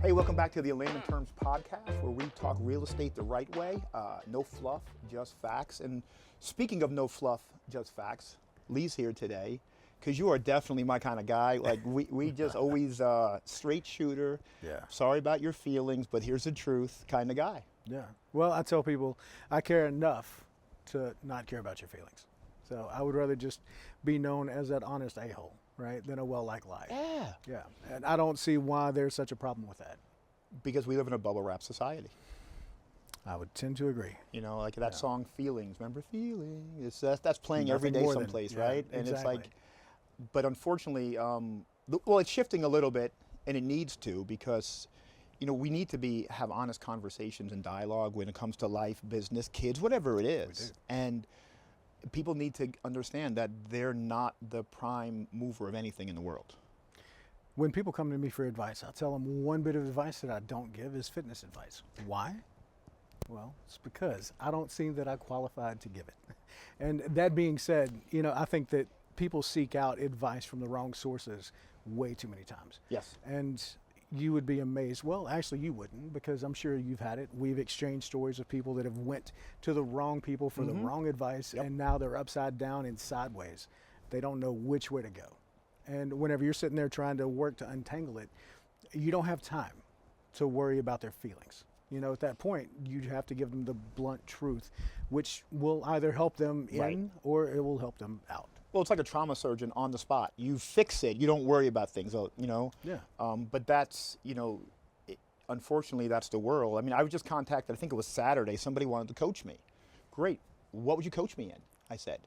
Hey, welcome back to the Layman Terms podcast, where we talk real estate the right way. No fluff, just facts. And speaking of no fluff, just facts, Lee's here today because you are definitely my kind of guy. Like we just always straight shooter. Yeah. Sorry about your feelings, but here's the truth kind of guy. Yeah. Well, I tell people I care enough to not care about your feelings. So I would rather just be known as that honest a-hole, right, than a well-liked lie. Yeah. Yeah. And I don't see why there's such a problem with that. Because we live in a bubble wrap society. I would tend to agree. You know, like that song Feelings. Remember Feelings? That's playing Nothing every day more someplace, than, right? Yeah, And exactly. it's like, but unfortunately, well, it's shifting a little bit, and it needs to, because you know, we need to have honest conversations and dialogue when it comes to life, business, kids, whatever it is. And people need to understand that they're not the prime mover of anything in the world. When people come to me for advice, I'll tell them one bit of advice that I don't give is fitness advice. Why? Well, it's because I don't seem that I qualified to give it. And that being said, you know, I think that people seek out advice from the wrong sources way too many times. Yes. And you would be amazed. Well, actually you wouldn't, because I'm sure you've had it. We've exchanged stories of people that have went to the wrong people for the wrong advice, and now they're upside down and sideways. They don't know which way to go. And whenever you're sitting there trying to work to untangle it, you don't have time to worry about their feelings. You know, at that point, you have to give them the blunt truth, which will either help them in or it will help them out. Well, it's like a trauma surgeon on the spot. You fix it. You don't worry about things, you know? Yeah. But that's, you know, unfortunately, that's the world. I mean, I was just contacted, I think it was Saturday, somebody wanted to coach me. Great. What would you coach me in? I said,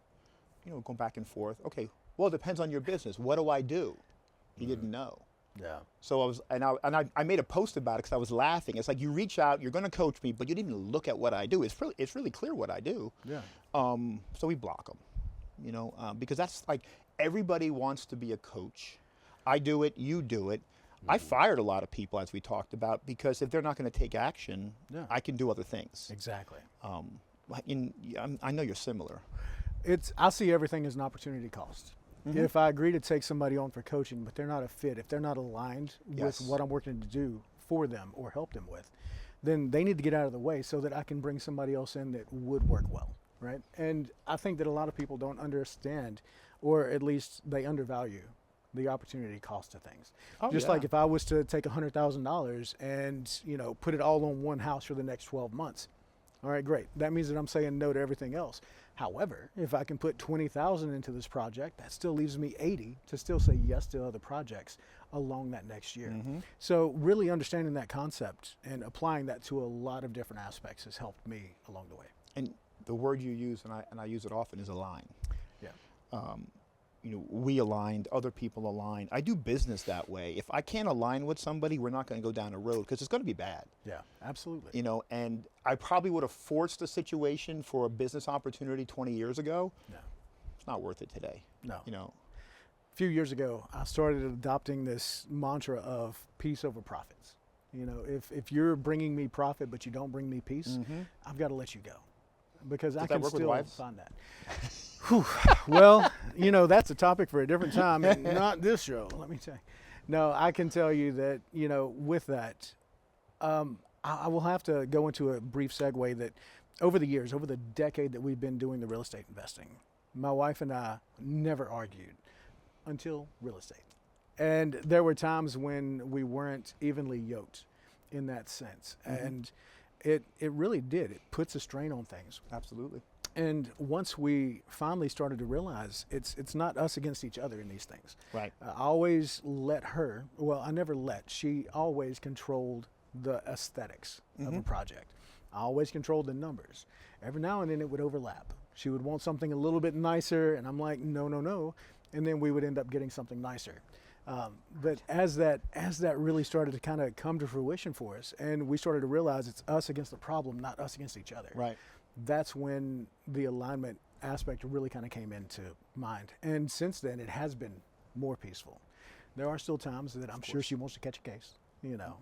you know, going back and forth. Okay, well, it depends on your business. What do I do? He didn't know. Yeah. So I made a post about it because I was laughing. It's like, you reach out, you're going to coach me, but you didn't even look at what I do. It's really clear what I do. Yeah. So we block them. You know, because that's like, everybody wants to be a coach. I do it, you do it. I fired a lot of people, as we talked about, because if they're not going to take action, I can do other things. Exactly. I know you're similar. I see everything as an opportunity cost. If I agree to take somebody on for coaching, but they're not a fit, if they're not aligned with what I'm working to do for them or help them with, then they need to get out of the way so that I can bring somebody else in that would work well. Right. And I think that a lot of people don't understand, or at least they undervalue the opportunity cost of things. Just like if I was to take $100,000 and, you know, put it all on one house for the next 12 months. All right, great. That means that I'm saying no to everything else. However, if I can put 20,000 into this project, that still leaves me 80 to still say yes to other projects along that next year. So really understanding that concept and applying that to a lot of different aspects has helped me along the way. And the word you use, and I use it often, is align. Yeah. You know, we aligned, other people aligned. I do business that way. If I can't align with somebody, we're not going to go down a road, because it's going to be bad. Yeah, absolutely. You know, and I probably would have forced a situation for a business opportunity 20 years ago. No. It's not worth it today. No. You know. A few years ago, I started adopting this mantra of peace over profits. You know, if you're bringing me profit but you don't bring me peace, I've got to let you go, because I can still find that. Well, you know, that's a topic for a different time, and not this show, let me tell you. No, I can tell you that, you know, with that, I will have to go into a brief segue that over the years, over the decade that we've been doing the real estate investing, my wife and I never argued until real estate. And there were times when we weren't evenly yoked in that sense. And it really did. It puts a strain on things. Absolutely. And once we finally started to realize it's not us against each other in these things. Right. I always let her, well, I never let, she always controlled the aesthetics of a project. I always controlled the numbers. Every now and then it would overlap. She would want something a little bit nicer, and I'm like, no, no, no. And then we would end up getting something nicer. But as that really started to kind of come to fruition for us, and we started to realize it's us against the problem, not us against each other. Right. That's when the alignment aspect really kind of came into mind. And since then, it has been more peaceful. There are still times that I'm sure she wants to catch a case, you know.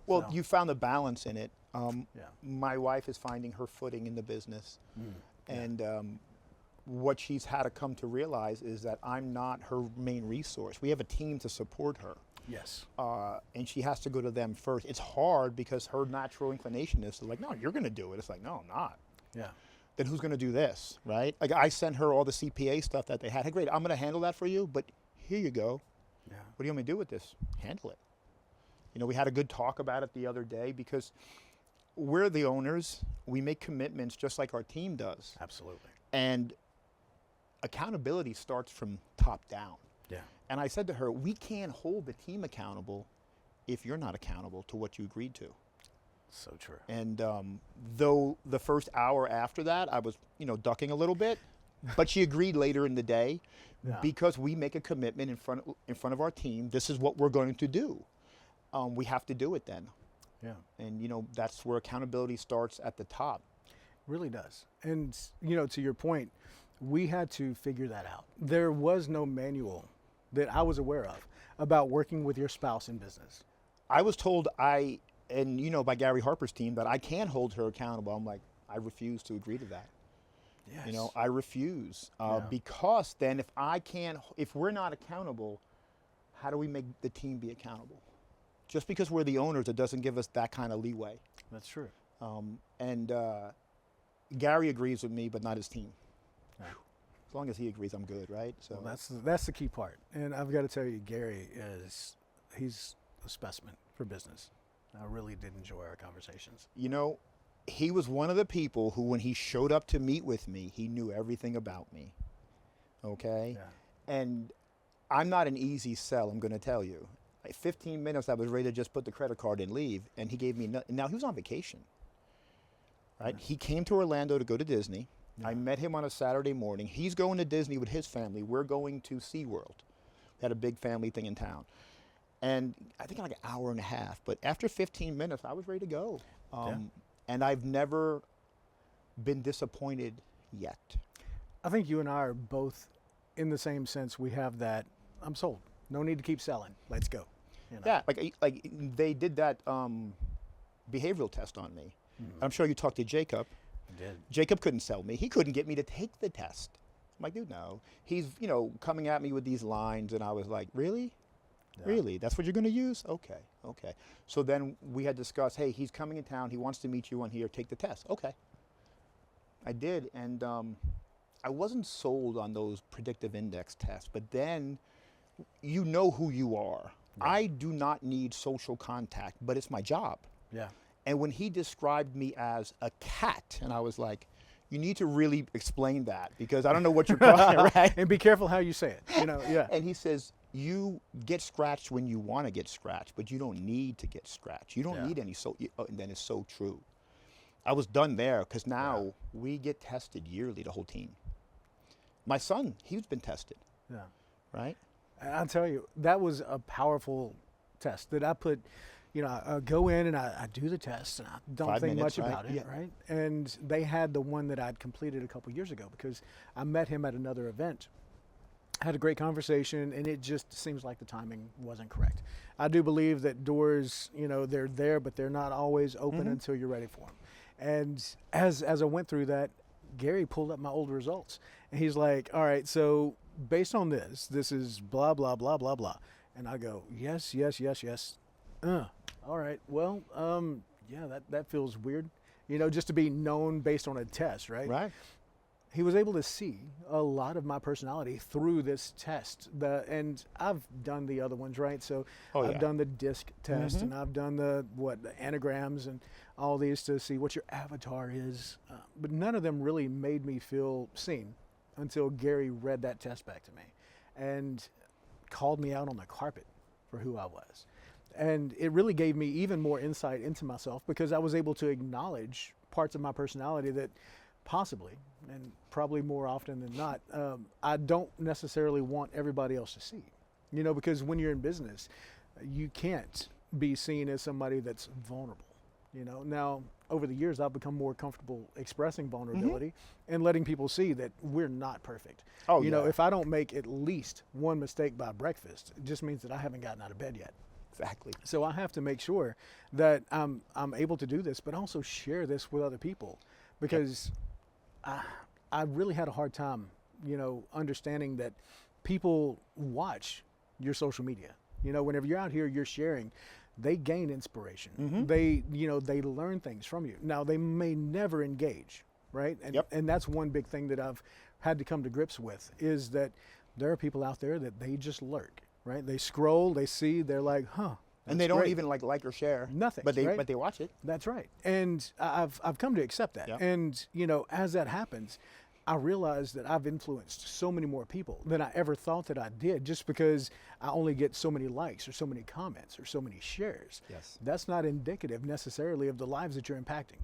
Well, you found the balance in it. Yeah. My wife is finding her footing in the business. And what she's had to come to realize is that I'm not her main resource. We have a team to support her. Yes. And she has to go to them first. It's hard because her natural inclination is to like, no, you're going to do it. It's like, no, I'm not. Yeah. Then who's going to do this, right? Like I sent her all the CPA stuff that they had. Hey, great, I'm going to handle that for you, but here you go. Yeah. What do you want me to do with this? Handle it. We had a good talk about it the other day because we're the owners. We make commitments just like our team does. Absolutely. And accountability starts from top down. Yeah. And I said to her, we can't hold the team accountable if you're not accountable to what you agreed to. So true. And though the first hour after that, I was, ducking a little bit, but she agreed later in the day because we make a commitment in front of our team. This is what we're going to do. We have to do it then. Yeah. And, that's where accountability starts at the top. Really does. And, to your point, we had to figure that out. There was no manual that I was aware of about working with your spouse in business. I was told by Gary Harper's team that I can hold her accountable. I'm like, I refuse to agree to that. Yes. I refuse because then if we're not accountable, how do we make the team be accountable? Just because we're the owners, it doesn't give us that kind of leeway. That's true. And Gary agrees with me, but not his team. Yeah. As long as he agrees, I'm good, right? So well, that's the key part. And I've got to tell you, Gary he's a specimen for business. I really did enjoy our conversations. He was one of the people who, when he showed up to meet with me, he knew everything about me. Okay? Yeah. And I'm not an easy sell, I'm going to tell you. 15 minutes, I was ready to just put the credit card and leave, and he gave me now he was on vacation. Right? Yeah. He came to Orlando to go to Disney. Yeah. I met him on a Saturday morning. He's going to Disney with his family. We're going to SeaWorld. We had a big family thing in town. And I think like an hour and a half. But after 15 minutes, I was ready to go. And I've never been disappointed yet. I think you and I are both in the same sense. We have that, I'm sold. No need to keep selling. Let's go. Yeah, like they did that behavioral test on me. Mm-hmm. I'm sure you talked to Jacob. I did. Jacob couldn't sell me. He couldn't get me to take the test. I'm like, dude, no. He's, coming at me with these lines, and I was like, really? Yeah. Really? That's what you're going to use? Okay. So then we had discussed, hey, he's coming in town. He wants to meet you on here. Take the test. Okay. I did, and I wasn't sold on those predictive index tests, but then you know who you are. Yeah. I do not need social contact, but it's my job. Yeah. And when he described me as a cat, and I was like, you need to really explain that because I don't know what you're calling it, right? And be careful how you say it, yeah. And he says, you get scratched when you want to get scratched, but you don't need to get scratched. You don't need any, and then it's so true. I was done there because now we get tested yearly, the whole team. My son, he's been tested. Yeah. Right? I'll tell you, that was a powerful test that I put, I go in and I do the test and I don't think much about it, right? And they had the one that I'd completed a couple years ago because I met him at another event. Had a great conversation, and it just seems like the timing wasn't correct. I do believe that doors, they're there, but they're not always open until you're ready for them. And as I went through that, Gary pulled up my old results, and he's like, all right, so based on this is blah, blah, blah, blah, blah. And I go, yes. All right, well, that feels weird, just to be known based on a test, right? Right. He was able to see a lot of my personality through this test. And I've done the other ones, right? So I've done the DISC test, and I've done the anagrams and all these to see what your avatar is. But none of them really made me feel seen until Gary read that test back to me and called me out on the carpet for who I was. And it really gave me even more insight into myself because I was able to acknowledge parts of my personality that possibly, and probably more often than not, I don't necessarily want everybody else to see. Because when you're in business, you can't be seen as somebody that's vulnerable. Now, over the years, I've become more comfortable expressing vulnerability and letting people see that we're not perfect. If I don't make at least one mistake by breakfast, it just means that I haven't gotten out of bed yet. Exactly. So I have to make sure that I'm able to do this, but also share this with other people because I really had a hard time, understanding that people watch your social media. Whenever you're out here, you're sharing, they gain inspiration. Mm-hmm. They learn things from you. Now, they may never engage, right? And that's one big thing that I've had to come to grips with, is that there are people out there that they just lurk, right? They scroll, they see, they're like, huh. And they don't even like or share. Nothing. But they right? but they watch it. That's right. And I've come to accept that. Yeah. And as that happens, I realize that I've influenced so many more people than I ever thought that I did, just because I only get so many likes or so many comments or so many shares. Yes. That's not indicative necessarily of the lives that you're impacting.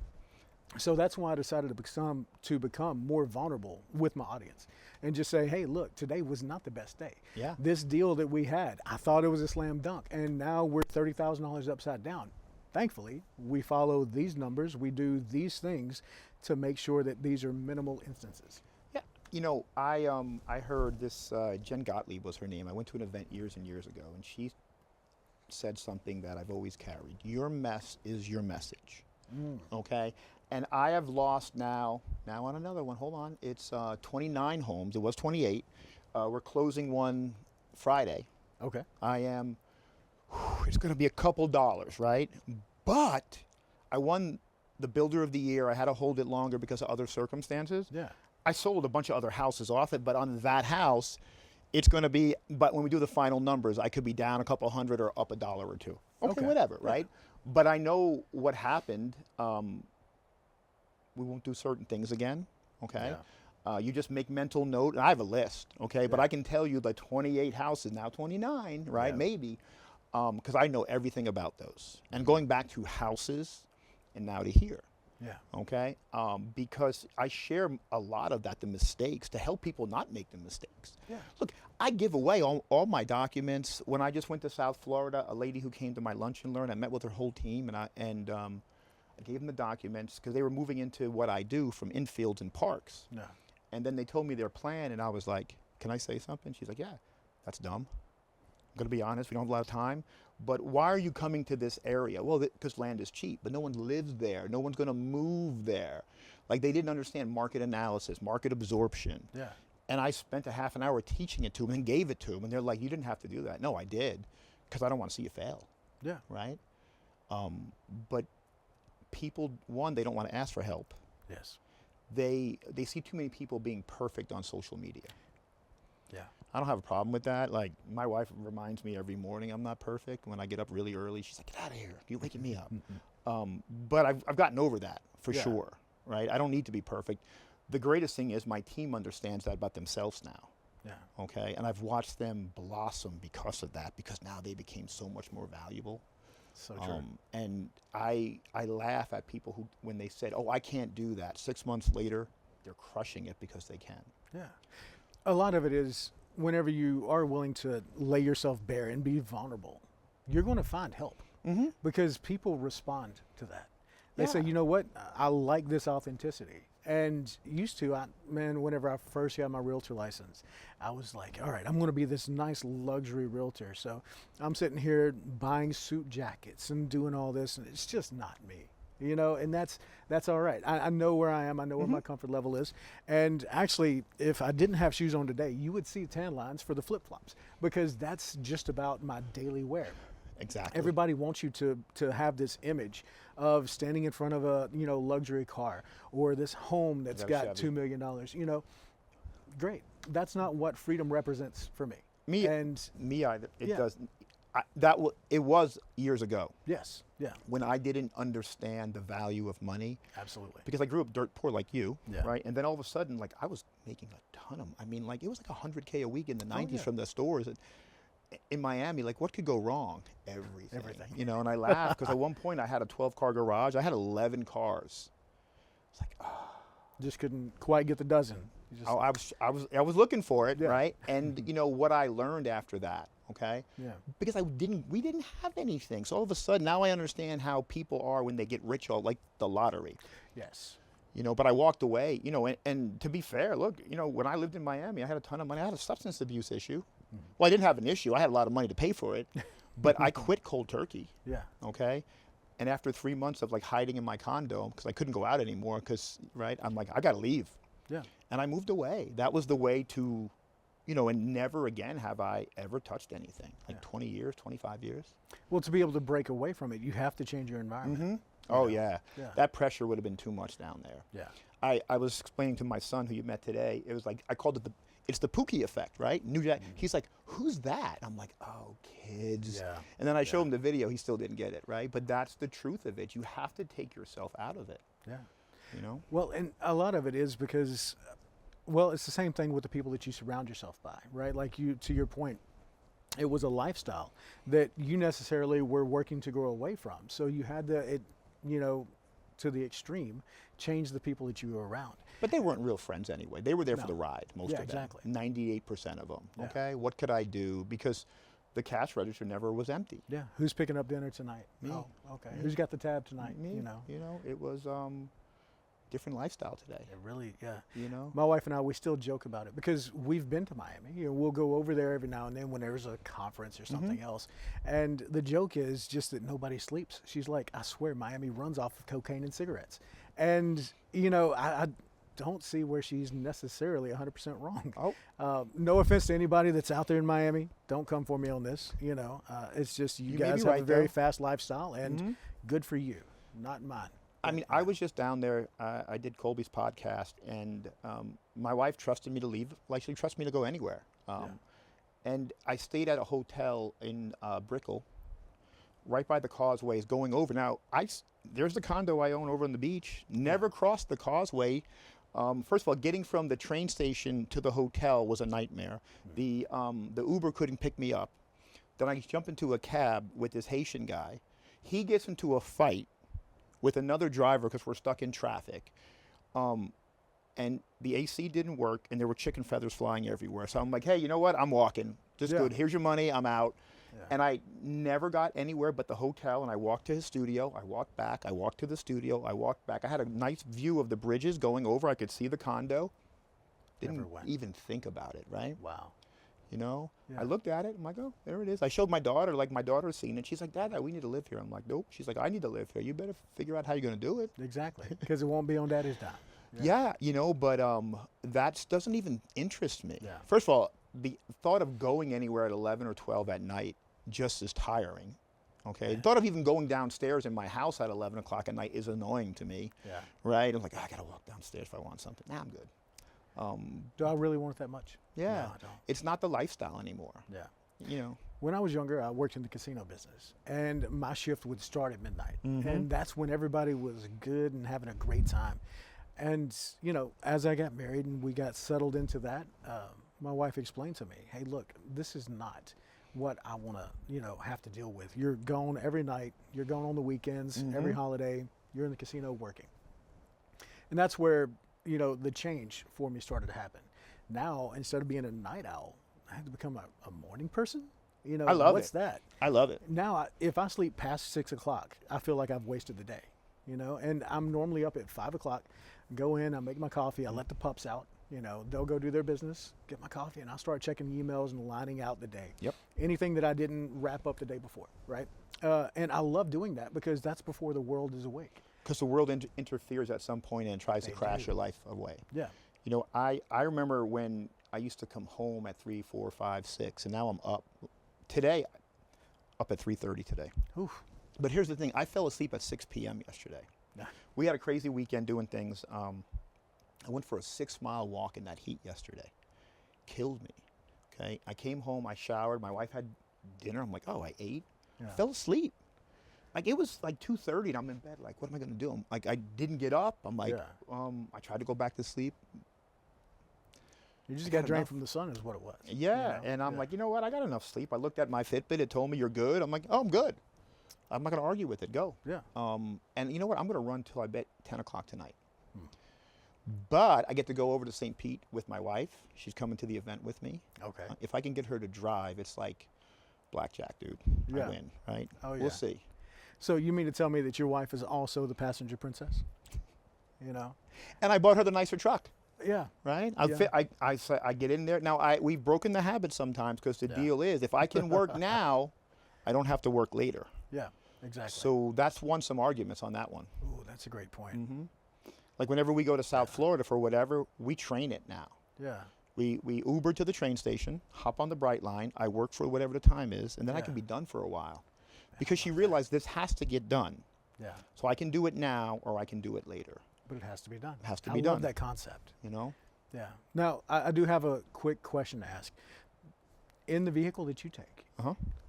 So that's why I decided to become more vulnerable with my audience and just say, hey, look, today was not the best day. Yeah. This deal that we had, I thought it was a slam dunk, and now we're $30,000 upside down. Thankfully, we follow these numbers. We do these things to make sure that these are minimal instances. Yeah. I heard this, Jen Gottlieb was her name. I went to an event years and years ago, and she said something that I've always carried. Your mess is your message. Okay? And I have lost now on another one, hold on, it's 29 homes. It was 28. We're closing one Friday. Okay. It's going to be a couple dollars, right? But I won the Builder of the Year. I had to hold it longer because of other circumstances. Yeah. I sold a bunch of other houses off it, but on that house, it's going to be, but when we do the final numbers, I could be down a couple hundred or up $1 or $2. Okay, whatever, right? But I know what happened. We won't do certain things again, okay? Yeah. You just make mental note. And I have a list, okay? Yeah. But I can tell you the 28 houses, now 29, right? Yeah. Maybe, because I know everything about those. And going back to houses and now to here, okay? Because I share a lot of that, the mistakes, to help people not make the mistakes. Yeah. Look, I give away all my documents. When I just went to South Florida, a lady who came to my lunch and learn, I met with her whole team, and I gave them the documents because they were moving into what I do from infields and parks. Yeah. And then they told me their plan, and I was like, can I say something? She's like, yeah, that's dumb. I'm going to be honest, we don't have a lot of time. But why are you coming to this area? Well, because land is cheap, but no one lives there. No one's going to move there. Like, they didn't understand market analysis, market absorption. Yeah. And I spent a half an hour teaching it to them and gave it to them. And they're like, you didn't have to do that. No, I did, because I don't want to see you fail. Yeah. Right? But people, one, they don't want to ask for help. Yes. They see too many people being perfect on social media. Yeah. I don't have a problem with that. Like, my wife reminds me every morning I'm not perfect. When I get up really early, she's like, get out of here. You're waking me up. But I've gotten over that for sure, right? I don't need to be perfect. The greatest thing is my team understands that about themselves now. Yeah. Okay. And I've watched them blossom because of that, because now they became so much more valuable. So true. And I laugh at people who, when they said, oh, I can't do that, 6 months later, they're crushing it because they can. Yeah. A lot of it is whenever you are willing to lay yourself bare and be vulnerable, you're going to find help because people respond to that. They say, you know what, I like this authenticity. And used to, whenever I first got my realtor license, I was like, all right, I'm going to be this nice luxury realtor. So I'm sitting here buying suit jackets and doing all this, and it's just not me, and that's all right. I know where I am. I know where my comfort level is. And actually, if I didn't have shoes on today, you would see tan lines for the flip-flops, because that's just about my daily wear. Exactly. Everybody wants you to have this image of standing in front of a luxury car or this home that's got $2 million. Great. That's not what freedom represents for me. Me either. It doesn't. It was years ago. Yes. Yeah. When I didn't understand the value of money. Absolutely. Because I grew up dirt poor like you, right? And then all of a sudden, like, I was making a ton of. It was like $100K a week in the '90s from the stores. And in Miami, like, what could go wrong? Everything. And I laughed because at one point I had a 12-car garage. I had 11 cars. It's like, just couldn't quite get the dozen. I was looking for it, right? And what I learned after that, okay? Yeah. Because we didn't have anything. So all of a sudden now I understand how people are when they get rich, all like the lottery. Yes. But I walked away, and to be fair, look, when I lived in Miami, I had a ton of money. I had a substance abuse issue. Well, I didn't have an issue. I had a lot of money to pay for it, but I quit cold turkey. Yeah. Okay. And after 3 months of like hiding in my condo because I couldn't go out anymore, I'm like, I got to leave. Yeah. And I moved away. That was the way to and never again have I ever touched anything. Like 20 years, 25 years. Well, to be able to break away from it, you have to change your environment. Mm-hmm. Oh, yeah. That pressure would have been too much down there. Yeah. I was explaining to my son, who you met today, it was like, I called it it's the Pookie effect, right? New Jack. He's like, who's that? I'm like, oh, kids. Yeah. And then I showed him the video. He still didn't get it, right? But that's the truth of it. You have to take yourself out of it. Yeah. Well, and a lot of it is because, well, it's the same thing with the people that you surround yourself by, right? Like to your point, it was a lifestyle that you necessarily were working to grow away from. So you had to, to the extreme, change the people that you were around. But they weren't real friends anyway. They were there for the ride, most of them. Exactly. 98% of them, okay? What could I do? Because the cash register never was empty. Yeah. Who's picking up dinner tonight? Me. Oh, okay. Who's got the tab tonight? Me. It was different lifestyle today. It really, yeah. Mm-hmm. My wife and I, we still joke about it because we've been to Miami. We'll go over there every now and then when there's a conference or something else. And the joke is just that nobody sleeps. She's like, I swear Miami runs off of cocaine and cigarettes. And, I don't see where she's necessarily 100% wrong. No offense to anybody that's out there in Miami. Don't come for me on this. It's just you guys have a very fast lifestyle, and good for you, not mine. I mean, I was just down there. I did Colby's podcast, and my wife trusted me to leave. Like, she trusts me to go anywhere. And I stayed at a hotel in Brickell, right by the causeways, going over. Now, there's the condo I own over on the beach. Never crossed the causeway. First of all, getting from the train station to the hotel was a nightmare. The Uber couldn't pick me up. Then I jump into a cab with this Haitian guy. He gets into a fight with another driver because we're stuck in traffic. And the AC didn't work, and there were chicken feathers flying everywhere. So I'm like, hey, you know what? I'm walking. Just good. Here's your money. I'm out. And I never got anywhere but the hotel, and I walked to his studio. I walked back. I walked to the studio. I walked back. I had a nice view of the bridges going over. I could see the condo. Didn't even think about it, right? Wow. I looked at it. I'm like, oh, there it is. I showed my daughter. Like, my daughter's seen it. She's like, Dad, we need to live here. I'm like, nope. She's like, I need to live here. You better figure out how you're going to do it. Exactly. Because it won't be on Daddy's dime. But that doesn't even interest me. Yeah. First of all, the thought of going anywhere at 11 or 12 at night just is tiring. Okay. The thought of even going downstairs in my house at 11 o'clock at night is annoying to me. Yeah. Right. I'm like, I got to walk downstairs if I want something. Nah, I'm good. Do I really want it that much? Yeah. No, I don't. It's not the lifestyle anymore. Yeah. When I was younger, I worked in the casino business, and my shift would start at midnight. And that's when everybody was good and having a great time. And, as I got married and we got settled into that, my wife explained to me, hey, look, this is not what I want to, have to deal with. You're gone every night. You're gone on the weekends, every holiday. You're in the casino working. And that's where, the change for me started to happen. Now, instead of being a night owl, I had to become a morning person. I love what's that? I love it. Now, if I sleep past 6 o'clock, I feel like I've wasted the day, and I'm normally up at 5 o'clock, go in, I make my coffee, I let the pups out, they'll go do their business, get my coffee, and I'll start checking emails and lining out the day. Yep. Anything that I didn't wrap up the day before, right? And I love doing that because that's before the world is awake. Because the world interferes at some point and tries to crash your life away. Yeah. I remember when I used to come home at 3, 4, 5, 6, and now I'm up. Today, up at 3:30 today. Oof. But here's the thing. I fell asleep at 6 p.m. yesterday. Yeah. We had a crazy weekend doing things. I went for a 6-mile walk in that heat yesterday. Killed me. Okay. I came home. I showered. My wife had dinner. I'm like, oh, I ate. Yeah. Fell asleep. Like, it was like 2:30 and I'm in bed. Like, what am I going to do? I didn't get up. I'm like, I tried to go back to sleep. You just got drained from the sun is what it was. Yeah. And I'm like, you know what? I got enough sleep. I looked at my Fitbit. It told me you're good. I'm like, oh, I'm good. I'm not going to argue with it. Go. Yeah. And you know what? I'm going to run till I bet 10 o'clock tonight. But I get to go over to St. Pete with my wife. She's coming to the event with me. Okay. If I can get her to drive, it's like blackjack, dude. Yeah. I win, right? Oh, yeah. We'll see. So you mean to tell me that your wife is also the passenger princess? And I bought her the nicer truck. Yeah. Right? I get in there. Now, we've broken the habit sometimes because the deal is if I can work now, I don't have to work later. Yeah, exactly. So that's won some arguments on that one. Ooh, that's a great point. Like whenever we go to South Florida for whatever, we train it now. Yeah. We Uber to the train station, hop on the Bright Line. I work for whatever the time is, and then I can be done for a while. Because she realized this has to get done. Yeah. So I can do it now or I can do it later. But it has to be done. It has to be I done. love that concept. You know? Yeah. Now, I do have a quick question to ask. In the vehicle that you take,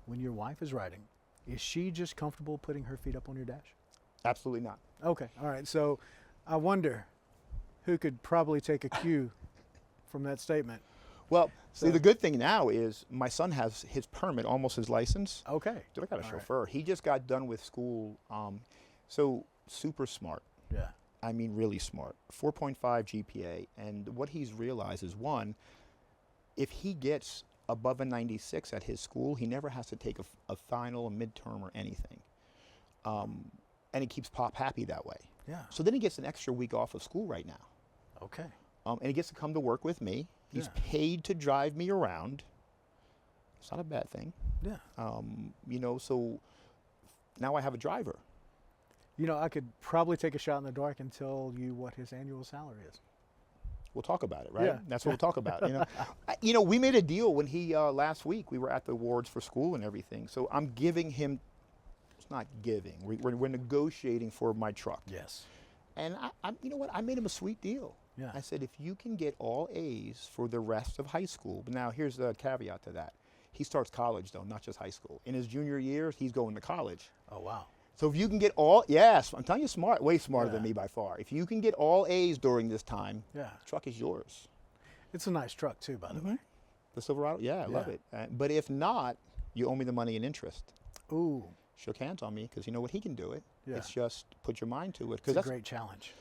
when your wife is riding, is she just comfortable putting her feet up on your dash? Absolutely not. Okay. All right. So I wonder who could probably take a cue from that statement. Well, see, the good thing now is my son has his permit, almost his license. Okay. Dude, I got a chauffeur. Right. He just got done with school. So super smart. Yeah. I mean, really smart. 4.5 GPA. And what he's realized is, one, if he gets above a 96 at his school, he never has to take a final, a midterm, or anything. And he keeps Pop happy that way. Yeah. So then he gets an extra week off of school right now. Okay. And he gets to come to work with me. He's paid to drive me around. It's not a bad thing. Yeah. You know, so now I have a driver. You know, I could probably take a shot in the dark and tell you what his annual salary is. We'll talk about it, right? Yeah. That's what we'll talk about. You know, we made a deal when he last week. We were at the awards for school and everything. So I'm giving him. It's not giving. We're negotiating for my truck. Yes. And you know what? I made him a sweet deal. Yeah. I said, if you can get all A's for the rest of high school. But now here's the caveat to that. He starts college though, not just high school. In his junior year, he's going to college. Oh wow. So if you can get all, yes, I'm telling you, smart, way smarter than me by far. If you can get all A's during this time, the truck is yours. It's a nice truck too, by the way. The Silverado, I love it. But if not, you owe me the money in interest. Ooh. Shook hands on me because you know what, he can do it. Yeah. It's just put your mind to it. It's a great challenge.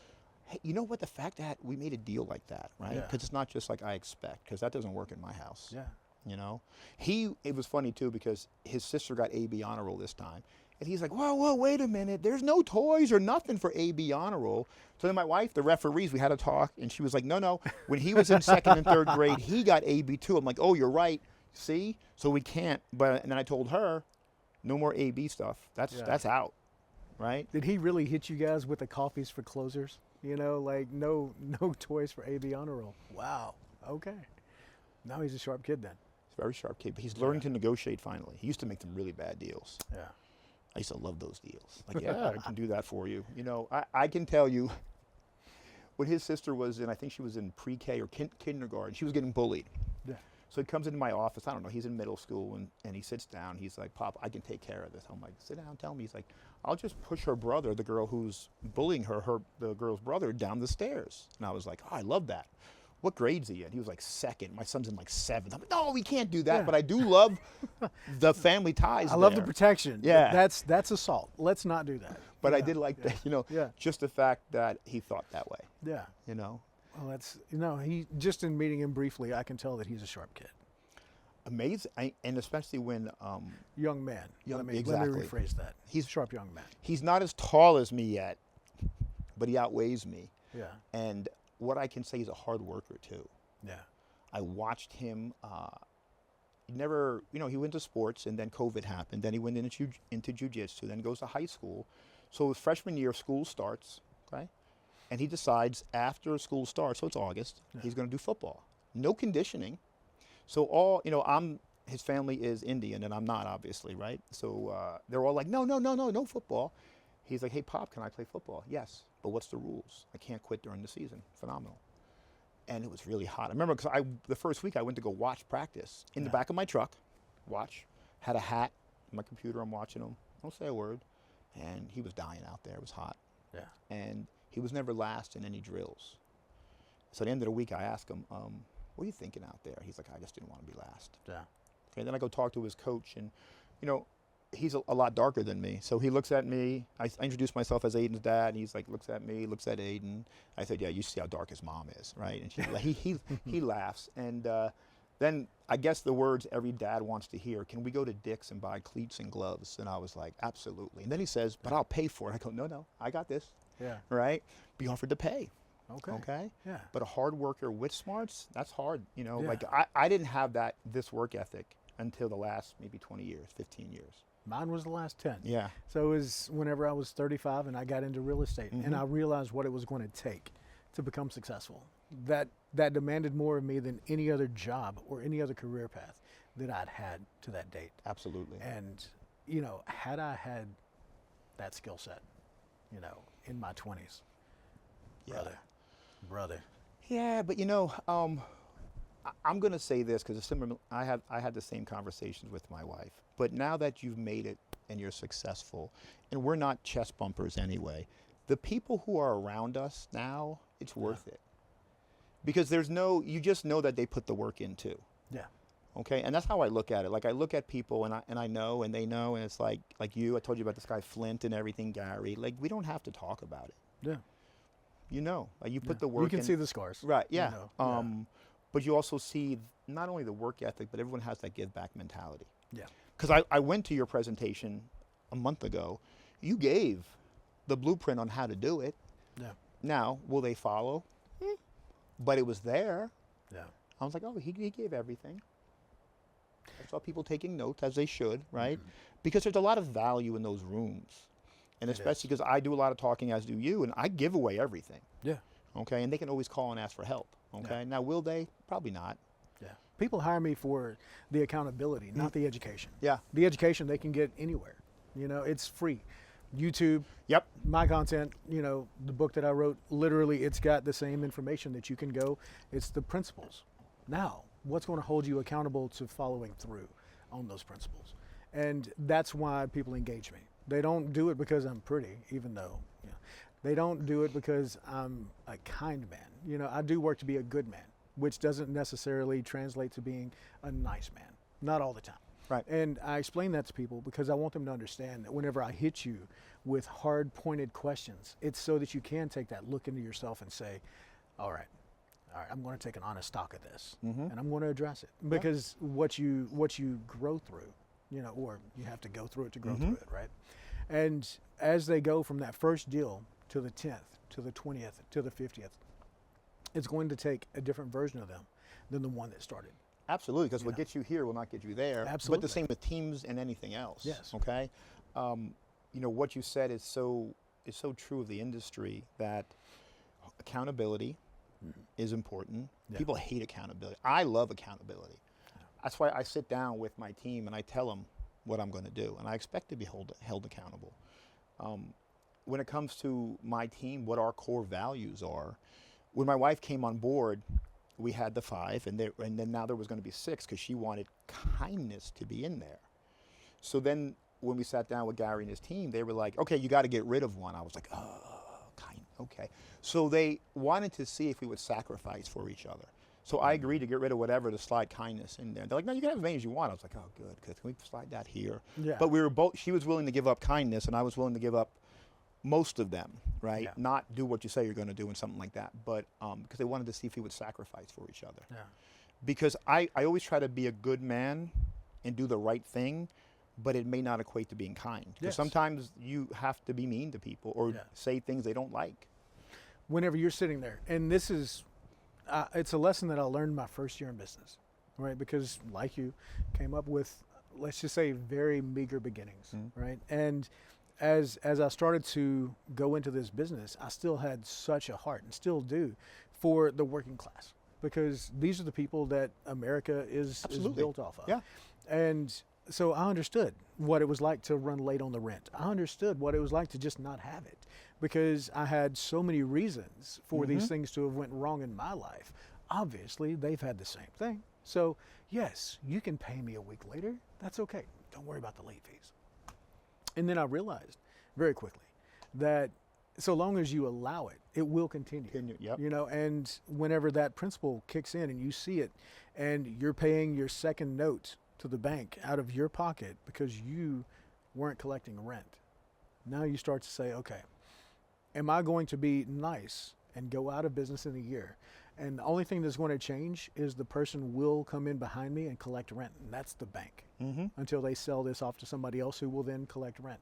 Hey, you know what? The fact that we made a deal like that, right? Because it's not just like I expect, because that doesn't work in my house. Yeah. You know, it was funny too because his sister got AB honor roll this time, and he's like, "Whoa, wait a minute! There's no toys or nothing for AB honor roll." So then my wife, the referees, we had a talk, and she was like, "No. When he was in second and third grade, he got AB too." I'm like, "Oh, you're right. See, so we can't." And then I told her, "No more AB stuff. That's out, right?" Did he really hit you guys with the coffees for closers? You know, like no toys for AB honor roll. Wow. Okay. Now he's a sharp kid then. He's a very sharp kid, but he's learning to negotiate finally. He used to make them really bad deals. Yeah. I used to love those deals. Like, yeah, I can do that for you. You know, I can tell you when his sister was in, I think she was in pre-K or kindergarten, she was getting bullied. Yeah. So he comes into my office, I don't know, he's in middle school, and he sits down. He's like, "Pop, I can take care of this." I'm like, "Sit down, tell me." He's like, "I'll just push her brother, the girl who's bullying the girl's brother, down the stairs." And I was like, "Oh, I love that. What grade's he in?" He was like second. My son's in like seventh. I'm like, "No, we can't do that." But I do love the family ties. I love the protection. Yeah. That's assault. Let's not do that. But I did like that, you know, just the fact that he thought that way. Yeah. You know? Well, that's, he just in meeting him briefly, I can tell that he's a sharp kid. Amazing. And especially when young man. Let me rephrase that. He's a sharp young man. He's not as tall as me yet, but he outweighs me. Yeah. And what I can say, he's a hard worker too. Yeah. I watched him. He went to sports, and then COVID happened. Then he went into jiu-jitsu. Then goes to high school. So his freshman year, school starts, okay, and he decides after school starts, so it's August, he's going to do football. No conditioning. So his family is Indian, and I'm not, obviously, right? So they're all like, no football. He's like, "Hey, Pop, can I play football?" "Yes, but what's the rules?" "I can't quit during the season." Phenomenal. And it was really hot. I remember because the first week I went to go watch practice in the back of my truck, had a hat, my computer, I'm watching him, don't say a word. And he was dying out there, it was hot. Yeah. And he was never last in any drills. So at the end of the week I asked him, "What are you thinking out there?" He's like, "I just didn't want to be last." Yeah. Okay, then I go talk to his coach, and he's a lot darker than me. So he looks at me. I introduce myself as Aiden's dad, and he's like, looks at me, looks at Aiden. I said, "Yeah, you see how dark his mom is, right?" And she's like, he laughs. And then I guess the words every dad wants to hear, "Can we go to Dick's and buy cleats and gloves?" And I was like, "Absolutely." And then he says, "But I'll pay for it." I go, No, I got this. Yeah. Right? Be offered to pay. Okay. Yeah. But a hard worker with smarts, that's hard. Yeah. Like I didn't have this work ethic until the last maybe 20 years, 15 years. Mine was the last 10. Yeah. So it was whenever I was 35 and I got into real estate, and I realized what it was going to take to become successful. that demanded more of me than any other job or any other career path that I'd had to that date. Absolutely. And, had I had that skill set, in my 20s, Yeah. brother. Yeah, but I'm going to say this because I had the same conversations with my wife. But now that you've made it and you're successful, and we're not chest bumpers anyway, the people who are around us now, it's worth it. Because you just know that they put the work in too. Yeah. Okay, and that's how I look at it. Like I look at people and I know and they know, and it's like you. I told you about this guy Flint and everything, Gary. Like we don't have to talk about it. Yeah. Like you put the work. You can in. see the scars. Right. Yeah. But you also see not only the work ethic, but everyone has that give back mentality. Yeah. Because I went to your presentation a month ago. You gave the blueprint on how to do it. Yeah. Now, will they follow? But it was there. Yeah. I was like, oh, he gave everything. I saw people taking notes, as they should, right? Mm-hmm. Because there's a lot of value in those rooms. And especially because I do a lot of talking, as do you, and I give away everything. Yeah. Okay, and they can always call and ask for help. Okay, now will they? Probably not. Yeah. People hire me for the accountability, not the education. Yeah. The education they can get anywhere. It's free. YouTube. Yep. My content, the book that I wrote, literally it's got the same information that you can go. It's the principles. Now, what's going to hold you accountable to following through on those principles? And that's why people engage me. They don't do it because I'm pretty, even though, they don't do it because I'm a kind man. I do work to be a good man, which doesn't necessarily translate to being a nice man. Not all the time. Right. And I explain that to people because I want them to understand that whenever I hit you with hard pointed questions, it's so that you can take that look into yourself and say, all right, I'm going to take an honest stock of this, and I'm going to address it. Because what you grow through, or you have to go through it to grow through it, right? And as they go from that first deal to the 10th, to the 20th, to the 50th, it's going to take a different version of them than the one that started. Absolutely, because what gets you here will not get you there. Absolutely. But the same with teams and anything else. Yes. Okay. What you said is so true of the industry, that accountability is important. Yeah. People hate accountability. I love accountability. Yeah. That's why I sit down with my team and I tell them what I'm going to do, and I expect to be held accountable. When it comes to my team, what our core values are. When my wife came on board, we had the 5, and then now there was going to be 6 because she wanted kindness to be in there. So then when we sat down with Gary and his team, they were like, okay, you got to get rid of one. I was like, oh, kind, okay. So they wanted to see if we would sacrifice for each other. So I agreed to get rid of whatever to slide kindness in there. They're like, no, you can have as many as you want. I was like, oh, good, because can we slide that here? Yeah. But we were both, she was willing to give up kindness, and I was willing to give up most of them, right? Yeah. Not do what you say you're going to do and something like that, but because they wanted to see if we would sacrifice for each other. Yeah. Because I always try to be a good man and do the right thing, but it may not equate to being kind. Because sometimes you have to be mean to people or say things they don't like. Whenever you're sitting there, and this is, it's a lesson that I learned my first year in business, right? Because like you, came up with, let's just say, very meager beginnings, right? And as I started to go into this business, I still had such a heart, and still do, for the working class, because these are the people that America is built off of. Yeah. And so I understood what it was like to run late on the rent. I understood what it was like to just not have it, because I had so many reasons for these things to have went wrong in my life. Obviously, they've had the same thing. So yes, you can pay me a week later. That's okay. Don't worry about the late fees. And then I realized very quickly that so long as you allow it, it will continue. Yep. And whenever that principle kicks in and you see it, and you're paying your second note to the bank out of your pocket because you weren't collecting rent, now you start to say, okay, am I going to be nice and go out of business in a year? And the only thing that's going to change is the person will come in behind me and collect rent, and that's the bank, until they sell this off to somebody else who will then collect rent.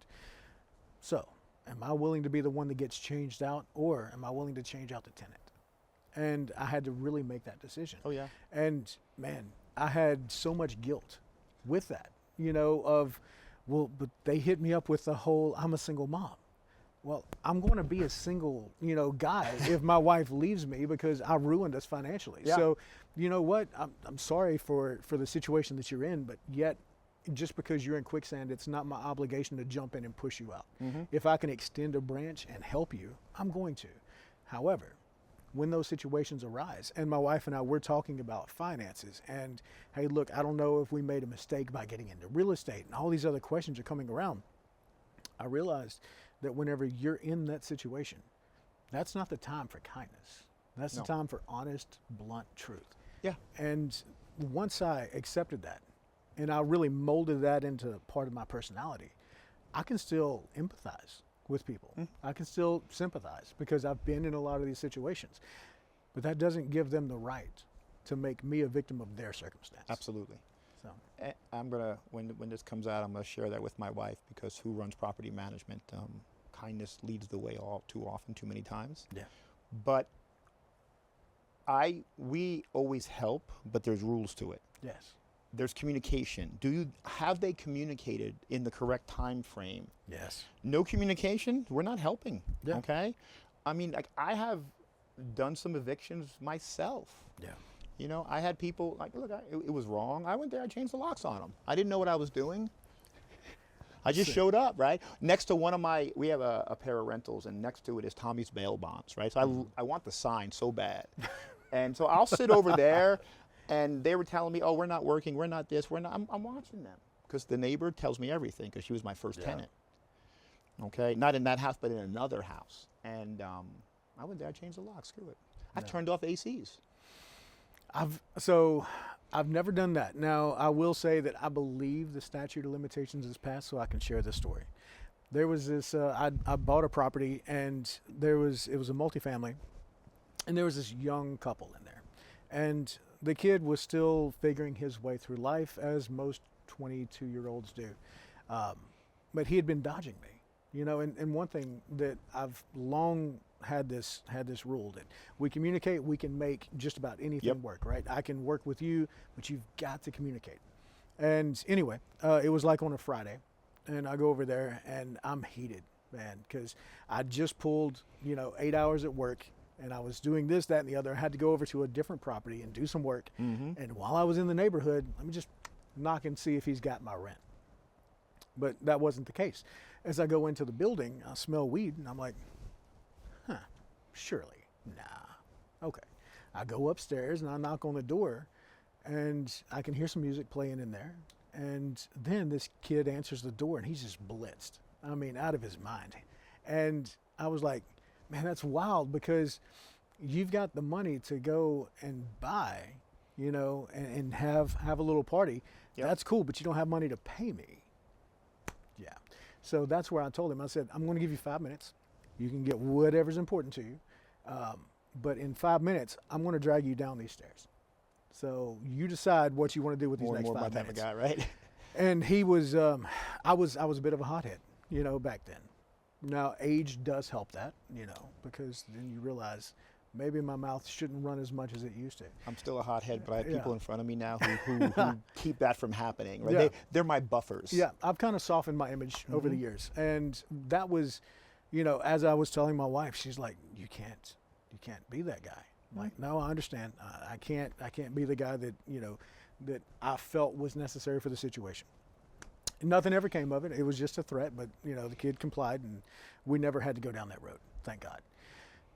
So, am I willing to be the one that gets changed out, or am I willing to change out the tenant? And I had to really make that decision. Oh, yeah. And, man, I had so much guilt with that, but they hit me up with the whole, I'm a single mom. well, I'm going to be a single, guy if my wife leaves me because I ruined us financially. Yeah. So, you know what? I'm sorry for the situation that you're in, but yet, just because you're in quicksand, it's not my obligation to jump in and push you out. If I can extend a branch and help you, I'm going to. However, when those situations arise, and my wife and I, we're talking about finances, and hey, look, I don't know if we made a mistake by getting into real estate, and all these other questions are coming around, I realized that whenever you're in that situation, that's not the time for kindness. That's the time for honest, blunt truth. Yeah. And once I accepted that, and I really molded that into part of my personality, I can still empathize with people. I can still sympathize because I've been in a lot of these situations. But that doesn't give them the right to make me a victim of their circumstance. Absolutely. So I'm gonna, when this comes out, I'm gonna share that with my wife, because who runs property management, kindness leads the way all too often, too many times. yeah. But we always help, but there's rules to it. Yes. There's communication. Have they communicated in the correct time frame? Yes. No communication, we're not helping. Yeah. Okay? I mean, like, I have done some evictions myself. Yeah. You know, I had people like, look, it was wrong. I went there, I changed the locks on them. I didn't know what I was doing. I just showed up, right? Next to we have a pair of rentals, and next to it is Tommy's bail bonds, right? So I want the sign so bad. And so I'll sit over there, and they were telling me, oh, we're not working, we're not this, we're not. I'm watching them, because the neighbor tells me everything, because she was my first tenant. Okay, not in that house, but in another house. And I went there, I changed the lock, screw it. I turned off ACs. I've never done that. Now, I will say that I believe the statute of limitations is passed, so I can share this story. There was this, I bought a property, and it was a multifamily, and there was this young couple in there. And the kid was still figuring his way through life, as most 22-year-olds do. But he had been dodging me, and one thing that I've long had this rule that we communicate, we can make just about anything work, right? I can work with you, but you've got to communicate. And anyway, it was like on a Friday, and I go over there, and I'm heated, man, because I just pulled 8 hours at work, and I was doing this, that, and the other. I had to go over to a different property and do some work. And while I was in the neighborhood, let me just knock and see if he's got my rent. But that wasn't the case. As I go into the building, I smell weed, and I'm like, surely, nah. Okay. I go upstairs, and I knock on the door, and I can hear some music playing in there. And then this kid answers the door, and he's just blitzed. I mean, out of his mind. And I was like, man, that's wild, because you've got the money to go and buy, and have a little party. Yep. That's cool, but you don't have money to pay me. Yeah. So that's where I told him, I said, I'm going to give you 5 minutes. You can get whatever's important to you. But in 5 minutes, I'm going to drag you down these stairs. So you decide what you want to do with these next 5 minutes. More my type of guy, right? And he was, I was a bit of a hothead, back then. Now, age does help that, because then you realize maybe my mouth shouldn't run as much as it used to. I'm still a hothead, but I have people in front of me now who keep that from happening, right? Yeah. They're my buffers. Yeah, I've kind of softened my image over the years. And that was, as I was telling my wife, she's like, you can't be that guy. I'm like, no, I understand. I can't be the guy that, that I felt was necessary for the situation. Nothing ever came of it. It was just a threat, but the kid complied, and we never had to go down that road, thank God.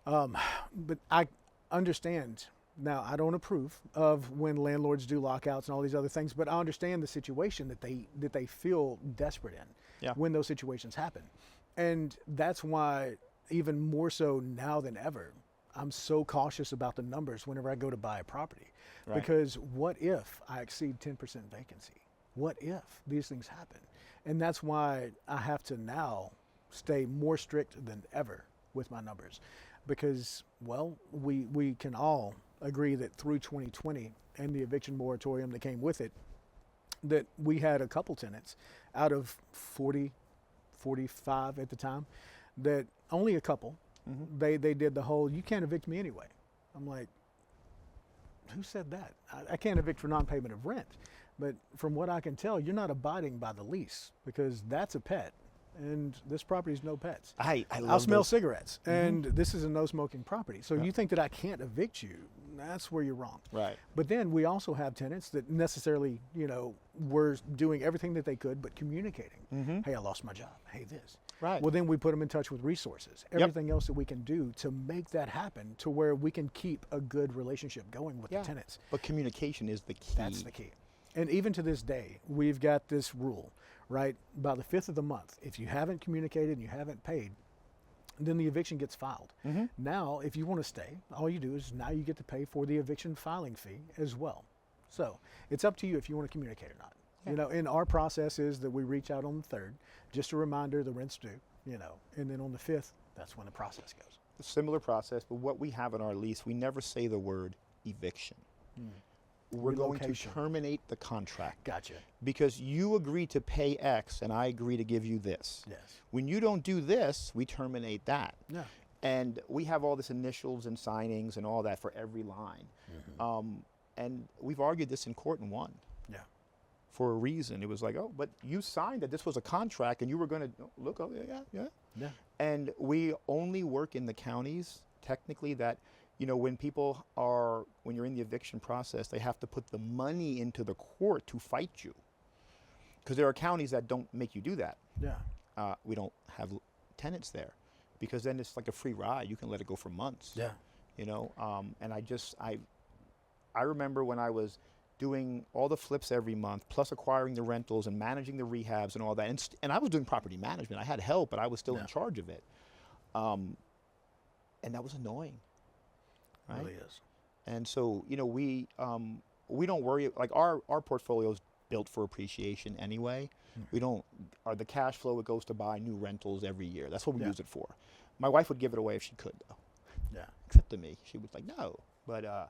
But I understand now. I don't approve of when landlords do lockouts and all these other things, but I understand the situation that they feel desperate in when those situations happen, and that's why even more so now than ever, I'm so cautious about the numbers whenever I go to buy a property, because what if I exceed 10% vacancy? What if these things happen? And that's why I have to now stay more strict than ever with my numbers, because, well, we can all agree that through 2020 and the eviction moratorium that came with it, that we had a couple tenants out of 40, 45 at the time, that only a couple, they did the whole, you can't evict me anyway. I'm like, who said that? I can't evict for non-payment of rent. But from what I can tell, you're not abiding by the lease, because that's a pet. and this property's no pets. I I'll love smell those. cigarettes, and this is a no smoking property. So you think that I can't evict you? That's where you're wrong. Right. But then we also have tenants that necessarily, were doing everything that they could, but communicating. Hey, I lost my job. Hey, this. Right. Well, then we put them in touch with resources, everything else that we can do to make that happen, to where we can keep a good relationship going with the tenants. But communication is the key. That's the key. And even to this day, we've got this rule, right? By the 5th of the month, if you haven't communicated and you haven't paid, then the eviction gets filed. Now, if you want to stay, all you do is now you get to pay for the eviction filing fee as well. So it's up to you if you want to communicate or not. And our process is that we reach out on the 3rd, just a reminder the rent's due, and then on the 5th, that's when the process goes. A similar process, but what we have in our lease, we never say the word eviction. We're going to terminate the contract. Gotcha. Because you agree to pay X and I agree to give you this. Yes. When you don't do this, we terminate that. Yeah. And we have all this initials and signings and all that for every line. And we've argued this in court and won. Yeah. For a reason. It was like, oh, but you signed that this was a contract and you were going to look, oh, yeah. And we only work in the counties, technically, that, when when you're in the eviction process, they have to put the money into the court to fight you. Because there are counties that don't make you do that. Yeah. We don't have tenants there because then it's like a free ride. You can let it go for months. Yeah. And I remember when I was doing all the flips every month, plus acquiring the rentals and managing the rehabs and all that. And I was doing property management. I had help, but I was still in charge of it. And that was annoying. Right? It really is. And so, we don't worry, like our portfolio is built for appreciation anyway. We don't, the cash flow, it goes to buy new rentals every year. That's what we use it for. My wife would give it away if she could, though. Yeah. Except to me. She was like, no. But,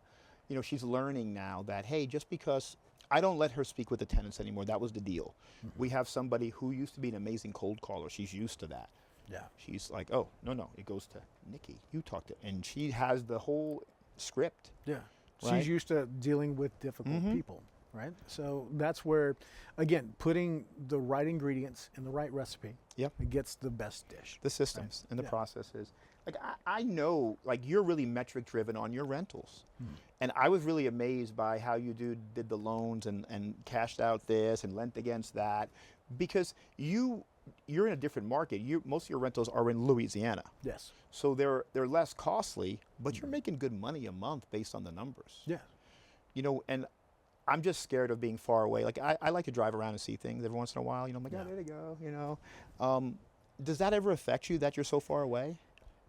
she's learning now that, hey, just because I don't let her speak with the tenants anymore, that was the deal. We have somebody who used to be an amazing cold caller. She's used to that. Yeah. She's like, oh, no, it goes to Nikki. You talk to, and she has the whole script. Yeah. Right? She's used to dealing with difficult people, right? So that's where, again, putting the right ingredients in the right recipe it gets the best dish. The systems and the processes. Like, I know, like, you're really metric driven on your rentals. And I was really amazed by how you did the loans and cashed out this and lent against that, because you're in a different market. Most of your rentals are in Louisiana. Yes. So they're less costly, but you're making good money a month based on the numbers. Yeah. And I'm just scared of being far away. Like, I like to drive around and see things every once in a while. I'm like, oh, there they go, Does that ever affect you that you're so far away?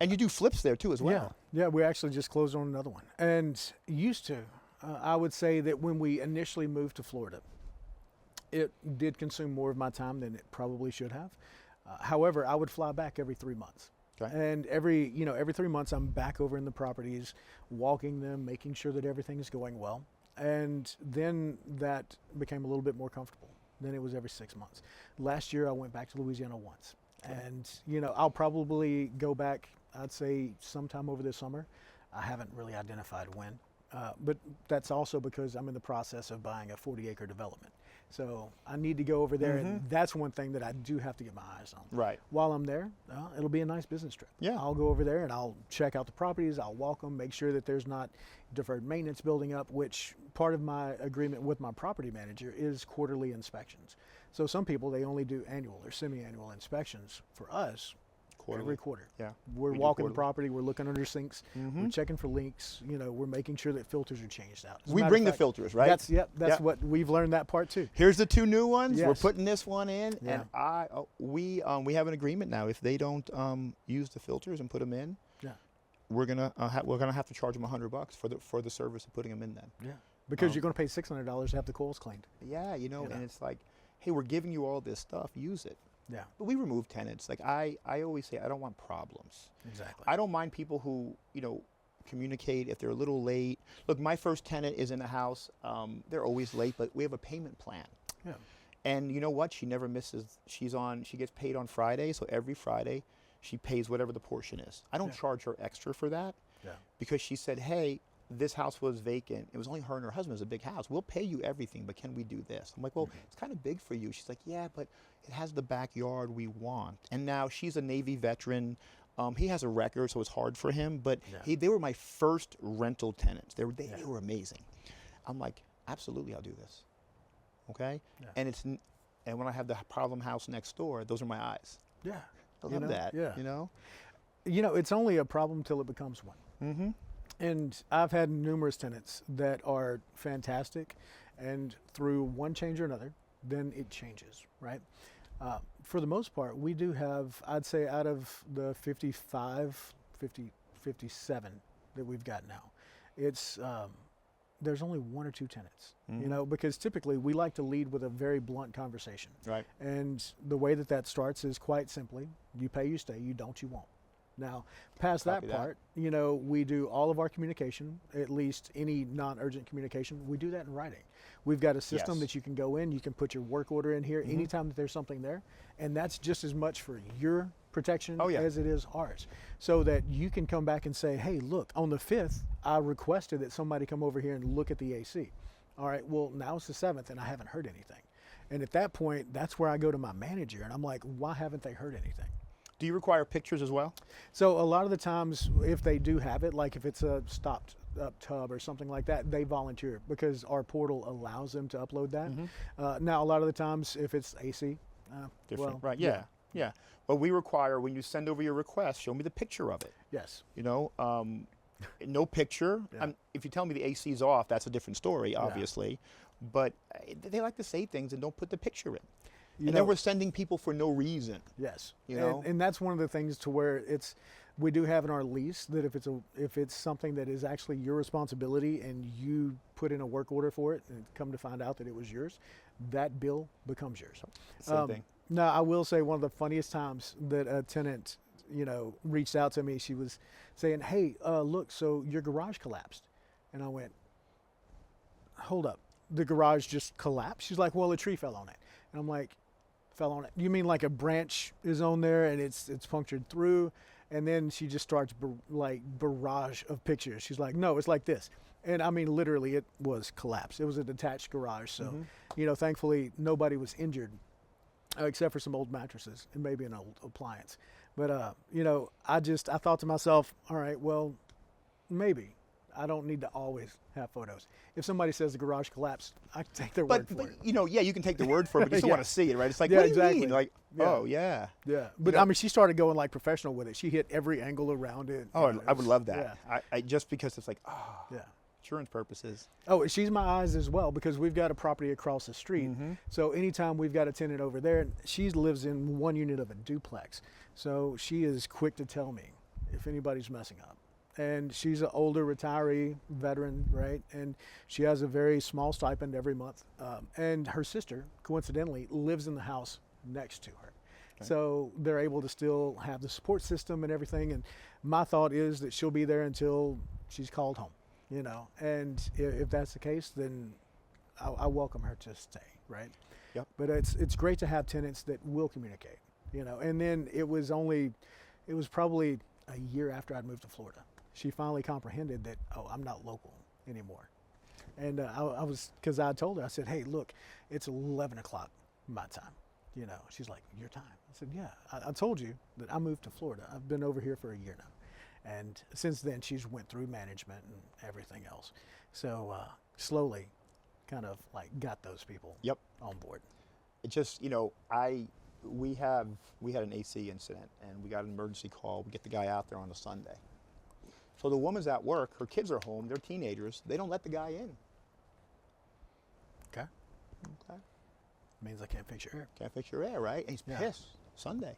And you do flips there too as well. Yeah, we actually just closed on another one. And used to, I would say that when we initially moved to Florida, it did consume more of my time than it probably should have. However, I would fly back every 3 months. Okay. And every 3 months I'm back over in the properties, walking them, making sure that everything is going well. And then that became a little bit more comfortable. Then it was every 6 months. Last year I went back to Louisiana once. Okay. And I'll probably go back, I'd say sometime over this summer. I haven't really identified when. But that's also because I'm in the process of buying a 40-acre development. So I need to go over there, and that's one thing that I do have to get my eyes on. Right. While I'm there, it'll be a nice business trip. Yeah. I'll go over there and I'll check out the properties, I'll walk them, make sure that there's not deferred maintenance building up, which part of my agreement with my property manager is quarterly inspections. So some people, they only do annual or semi-annual inspections. For us, quarterly. Every quarter. Yeah. We're walking the property, we're looking under sinks, we're checking for leaks, we're making sure that filters are changed out. We bring the filters, right? That's what we've learned, that part too. Here's the 2 new ones. Yes. We're putting this one in, and we have an agreement now. If they don't use the filters and put them in, we're gonna have to charge them $100 for the service of putting them in. Then because you're gonna pay $600 to have the coils cleaned. Yeah, and it's like, hey, we're giving you all this stuff, use it. Yeah. But we remove tenants. Like I always say, I don't want problems. Exactly. I don't mind people who, communicate if they're a little late. Look, my first tenant is in the house. They're always late, but we have a payment plan. Yeah. And you know what? She never misses. She gets paid on Friday, so every Friday she pays whatever the portion is. I don't charge her extra for that. Yeah. Because she said, hey, this house was vacant. It was only her and her husband. It was a big house. We'll pay you everything, but can we do this? I'm like, well, it's kind of big for you. She's like, yeah, but it has the backyard we want. And now she's a Navy veteran. He has a record, so it's hard for him. But they were my first rental tenants. They were amazing. I'm like, absolutely, I'll do this. Okay? Yeah. And when I have the problem house next door, those are my eyes. Yeah. I love that. Yeah. You know? You know, it's only a problem till it becomes one. Mm-hmm. And I've had numerous tenants that are fantastic, and through one change or another, then it changes, right? For the most part, we do have, I'd say out of the 57 that we've got now, it's, there's only one or two tenants, you know, because typically we like to lead with a very blunt conversation. Right. And the way that starts is quite simply, you pay, you stay, you don't, you won't. Now, past that part, you know, we do all of our communication, at least any non-urgent communication, we do that in writing. We've got a system that you can go in, you can put your work order in here anytime that there's something there, and that's just as much for your protection as it is ours. So that you can come back and say, hey, look, on the 5th, I requested that somebody come over here and look at the AC. All right, well, now it's the 7th and I haven't heard anything. And at that point, that's where I go to my manager and I'm like, why haven't they heard anything? Do you require pictures as well? So a lot of the times, if they do have it, like if it's a stopped up tub or something like that, they volunteer because our portal allows them to upload that. Now, a lot of the times, if it's AC, different, right? Yeah. But we require, when you send over your request, show me the picture of it. Yes. You know, no picture. If you tell me the AC's off, that's a different story, obviously. But they like to say things and don't put the picture in. And then we're sending people for no reason. Yes, you know, and that's one of the things to where we do have in our lease that if it's something that is actually your responsibility and you put in a work order for it and come to find out that it was yours, that bill becomes yours. Same thing. Now, I will say one of the funniest times that a tenant, you know, reached out to me, she was saying, hey, look, so your garage collapsed. And I went, hold up, the garage just collapsed? She's like, well, a tree fell on it. And I'm like, fell on it? You mean like a branch is on there and it's punctured through? And then she just starts barrage of pictures. She's like, no, it's like this. And I mean, literally it was collapsed. It was a detached garage. So, you know, thankfully nobody was injured except for some old mattresses and maybe an old appliance. But, you know, I thought to myself, all right, well, maybe. I don't need to always have photos. If somebody says the garage collapsed, I can take their word for it. You know, you can take the word for it, but you still want to see it, right? It's like, what do you mean? Like, oh, yeah. Yeah. But, I mean, she started going, like, professional with it. She hit every angle around it. Oh, I would love that. I just because it's like, insurance purposes. Oh, she's my eyes as well because we've got a property across the street. So anytime we've got a tenant over there, she lives in one unit of a duplex. So she is quick to tell me if anybody's messing up. And she's an older retiree veteran, right? And she has a very small stipend every month. And her sister, coincidentally, lives in the house next to her. Okay. So they're able to still have the support system and everything. And my thought is that she'll be there until she's called home, you know? And if that's the case, then I welcome her to stay, right? Yep. But it's great to have tenants that will communicate, you know? And then it was probably a year after I'd moved to Florida. She finally comprehended that, oh, I'm not local anymore. And I was, because I told her, I said, hey, look, it's 11 o'clock my time. You know, she's like, your time? I said, yeah, I told you that I moved to Florida. I've been over here for a year now. And since then, she's went through management and everything else. So slowly kind of like got those people on board. It just, you know, we had an AC incident and we got an emergency call. We get the guy out there on a Sunday. So the woman's at work, her kids are home, they're teenagers, they don't let the guy in. Okay. Means I can't fix your air. Can't fix your air, right? And he's pissed. Sunday.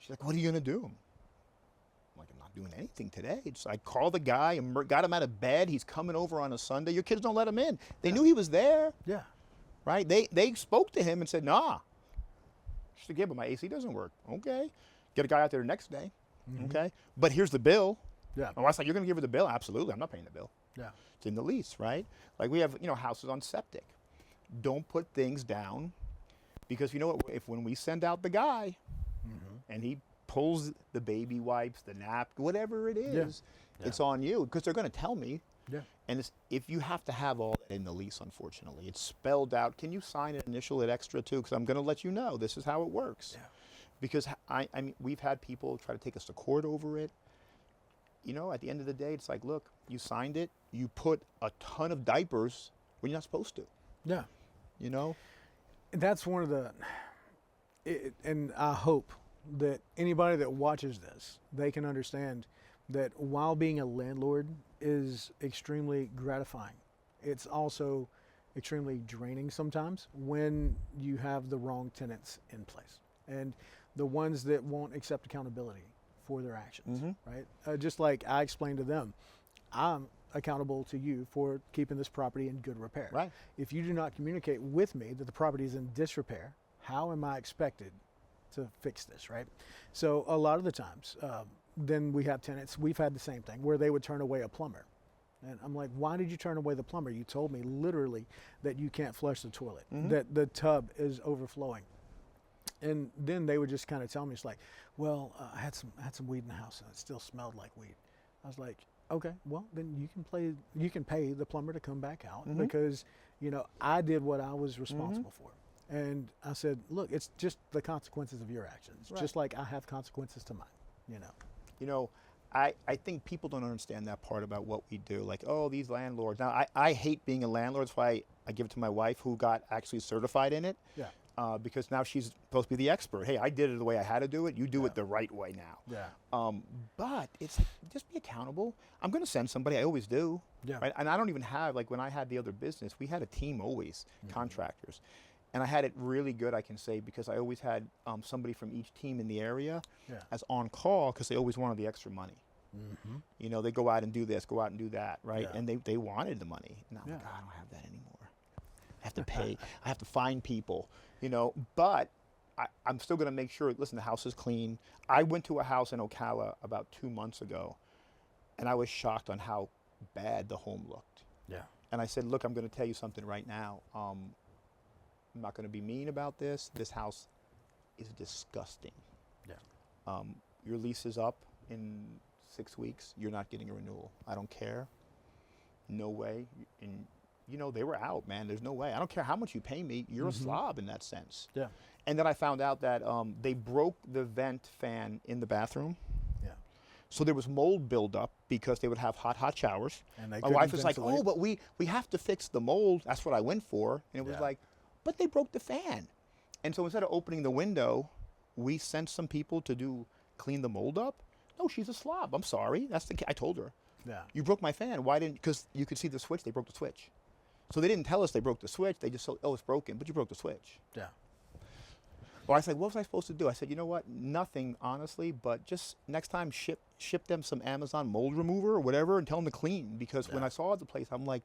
She's like, what are you gonna do? I'm like, I'm not doing anything today. I called the guy and got him out of bed. He's coming over on a Sunday. Your kids don't let him in. They knew he was there. Yeah. Right? They spoke to him and said, nah. She said, yeah, but my AC doesn't work. Okay. Get a guy out there the next day. Okay. But here's the bill. Yeah. My wife's like, you're going to give her the bill? Absolutely. I'm not paying the bill. Yeah. It's in the lease, right? Like we have, you know, houses on septic. Don't put things down because you know what? If when we send out the guy and he pulls the baby wipes, the nap, whatever it is, it's on you because they're going to tell me Yeah. And if you have to have all that in the lease, unfortunately, it's spelled out. Can you sign an initial at extra too? Because I'm going to let you know this is how it works. Yeah. Because I mean, we've had people try to take us to court over it. You know, at the end of the day, it's like, look, you signed it. You put a ton of diapers when you're not supposed to. Yeah. You know? That's one of the, and I hope that anybody that watches this, they can understand that while being a landlord is extremely gratifying, it's also extremely draining sometimes when you have the wrong tenants in place and the ones that won't accept accountability for their actions, right? Just like I explained to them, I'm accountable to you for keeping this property in good repair. Right. If you do not communicate with me that the property is in disrepair, how am I expected to fix this, right? So a lot of the times, then we have tenants, we've had the same thing where they would turn away a plumber. And I'm like, why did you turn away the plumber? You told me literally that you can't flush the toilet, that the tub is overflowing. And then they would just kind of tell me, it's like, well, I had some weed in the house and it still smelled like weed. I was like, okay, well then you can pay the plumber to come back out because, you know, I did what I was responsible for. And I said, look, it's just the consequences of your actions, just like I have consequences to mine, you know. You know, I think people don't understand that part about what we do. Like, oh, these landlords. Now, I hate being a landlord. That's why I give it to my wife, who got actually certified in it. Yeah. Because now she's supposed to be the expert. Hey, I did it the way I had to do it. You do it the right way now. Yeah. But it's like, just be accountable. I'm going to send somebody. I always do. Yeah. Right? And I don't even have, like when I had the other business, we had a team always, contractors. And I had it really good, I can say, because I always had somebody from each team in the area as on call because they always wanted the extra money. You know, they go out and do this, go out and do that, right? And they wanted the money. And I'm like, I don't have that anymore. I have to pay. I have to find people, you know. But I'm still going to make sure, listen, the house is clean. I went to a house in Ocala about 2 months ago, and I was shocked on how bad the home looked. Yeah. And I said, look, I'm going to tell you something right now. I'm not going to be mean about this. This house is disgusting. Yeah. Your lease is up in 6 weeks. You're not getting a renewal. I don't care. No way. And you know, they were out, man. There's no way. I don't care how much you pay me. You're a slob in that sense. Yeah. And then I found out that they broke the vent fan in the bathroom. Yeah. So there was mold buildup because they would have hot showers. And my wife was like, oh, but we have to fix the mold. That's what I went for. And it was like, but they broke the fan. And so instead of opening the window, we sent some people to clean the mold up. No, she's a slob. I'm sorry. I told her. Yeah. You broke my fan. Why didn't, because you could see the switch, they broke the switch. So they didn't tell us they broke the switch. They just said, oh, it's broken, but you broke the switch. Yeah. Well, I said, what was I supposed to do? I said, you know what? Nothing, honestly, but just next time ship them some Amazon mold remover or whatever and tell them to clean. Because when I saw the place, I'm like,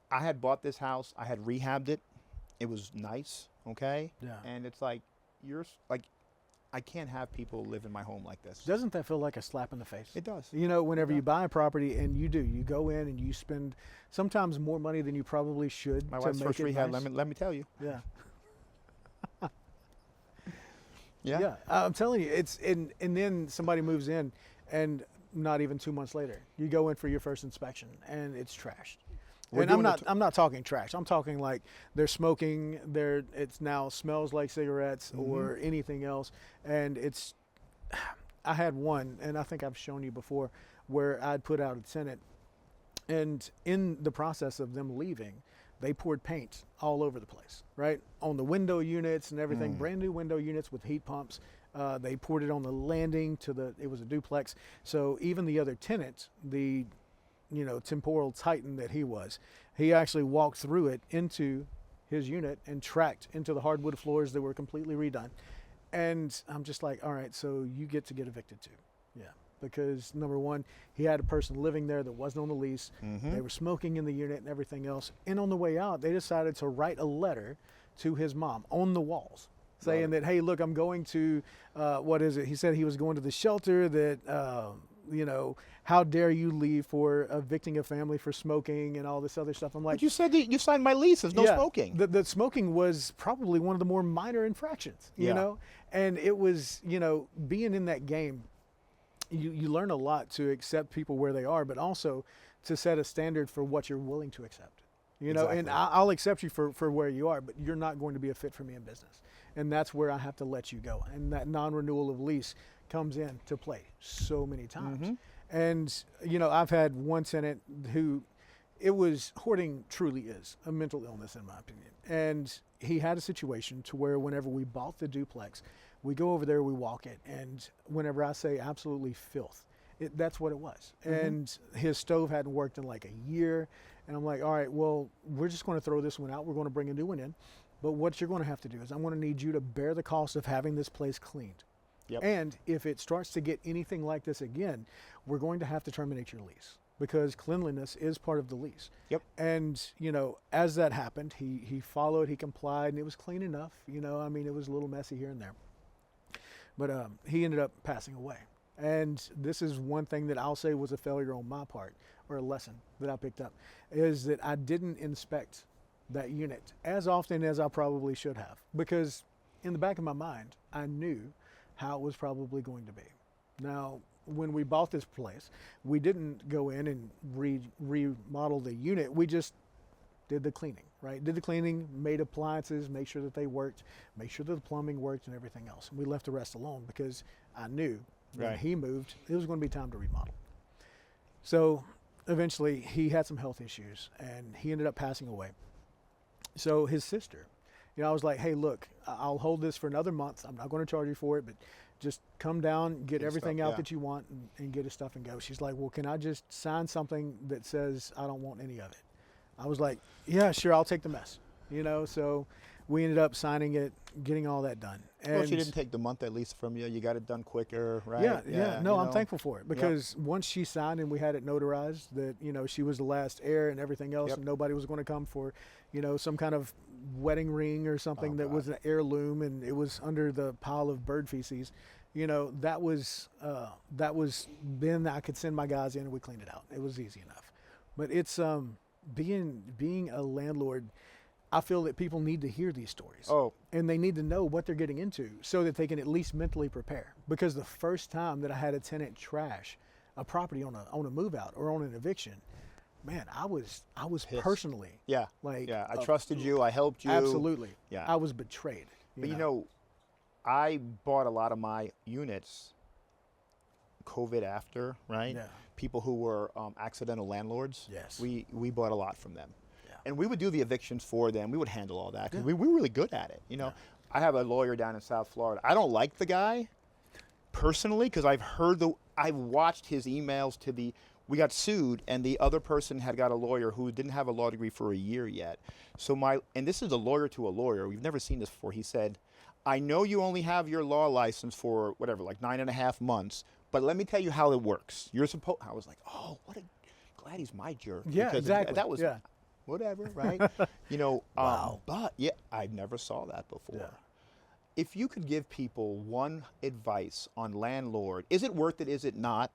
I had bought this house. I had rehabbed it. It was nice, okay? Yeah. And it's like, I can't have people live in my home like this. Doesn't that feel like a slap in the face? It does. You know, whenever you buy a property and you go in and you spend sometimes more money than you probably should. My wife's first rehab, nice. let me tell you. Yeah. Yeah. Yeah. I'm telling you, and then somebody moves in and not even 2 months later, you go in for your first inspection and it's trashed. And I'm not talking trash. I'm talking like they're smoking. It's now smells like cigarettes or anything else. And I had one, and I think I've shown you before, where I'd put out a tenant, and in the process of them leaving, they poured paint all over the place, right? On the window units and everything, brand new window units with heat pumps. They poured it on the landing it was a duplex. So even the other tenant, the temporal titan that he actually walked through it into his unit and tracked into the hardwood floors that were completely redone. And I'm just like, all right, so you get evicted too. Yeah. Because number one, he had a person living there that wasn't on the lease. They were smoking in the unit and everything else. And on the way out, they decided to write a letter to his mom on the walls saying that, hey, look, I'm going to, he said he was going to the shelter that, how dare you leave for evicting a family for smoking and all this other stuff. I'm like, but you said that you signed my lease. There's no smoking. The smoking was probably one of the more minor infractions, you know, and it was, being in that game, you learn a lot to accept people where they are, but also to set a standard for what you're willing to accept. You know, Exactly. and I'll accept you for where you are, but you're not going to be a fit for me in business. And that's where I have to let you go. And that non-renewal of lease comes in to play so many times. And, you know, I've had one tenant who, hoarding truly is a mental illness in my opinion. And he had a situation to where whenever we bought the duplex, we go over there, we walk it, and whenever I say absolutely filth, that's what it was. And his stove hadn't worked in like a year. And I'm like, all right, well, we're just going to throw this one out. We're going to bring a new one in. But what you're going to have to do is I'm going to need you to bear the cost of having this place cleaned. Yep. And if it starts to get anything like this again, we're going to have to terminate your lease because cleanliness is part of the lease. Yep. And, you know, as that happened, he followed, he complied, and it was clean enough. You know, I mean, it was a little messy here and there. But he ended up passing away. And this is one thing that I'll say was a failure on my part, or a lesson that I picked up, is that I didn't inspect that unit as often as I probably should have. Because in the back of my mind, I knew how it was probably going to be. Now, when we bought this place, we didn't go in and remodel the unit. We just did the cleaning, right? Did the cleaning, made appliances, make sure that they worked, make sure that the plumbing worked and everything else. And we left the rest alone because I knew when he moved, it was going to be time to remodel. So eventually he had some health issues and he ended up passing away. So his sister, you know, I was like, hey, look, I'll hold this for another month. I'm not going to charge you for it, but just come down, get everything out that you want and get his stuff and go. She's like, well, can I just sign something that says I don't want any of it? I was like, yeah, sure, I'll take the mess. You know, so we ended up signing it, getting all that done. And well, she didn't take the month at least from you. You got it done quicker, right? Yeah. No, I'm thankful for it because once she signed and we had it notarized that, you know, she was the last heir and everything else and nobody was going to come for, you know, some kind of wedding ring or something that was an heirloom and it was under the pile of bird feces. You know, that was then I could send my guys in and we cleaned it out. It was easy enough. But it's being a landlord, I feel that people need to hear these stories. And they need to know what they're getting into so that they can at least mentally prepare. Because the first time that I had a tenant trash a property on a move out or on an eviction, man, I was personally I trusted you, I helped you. Absolutely. I was betrayed. But you know, I bought a lot of my units COVID after, right? Yeah. People who were accidental landlords. Yes. We bought a lot from them. Yeah. And we would do the evictions for them. We would handle all that because we were really good at it. You know, I have a lawyer down in South Florida. I don't like the guy personally because I've watched his emails to we got sued and the other person had got a lawyer who didn't have a law degree for a year yet. So and this is a lawyer to a lawyer. We've never seen this before. He said, I know you only have your law license for whatever, like 9.5 months, but let me tell you how it works. I was like, oh, glad he's my jerk. Yeah, because exactly. That was whatever, right? You know, wow. But yeah, I never saw that before. Yeah. If you could give people one advice on landlord, is it worth it? Is it not?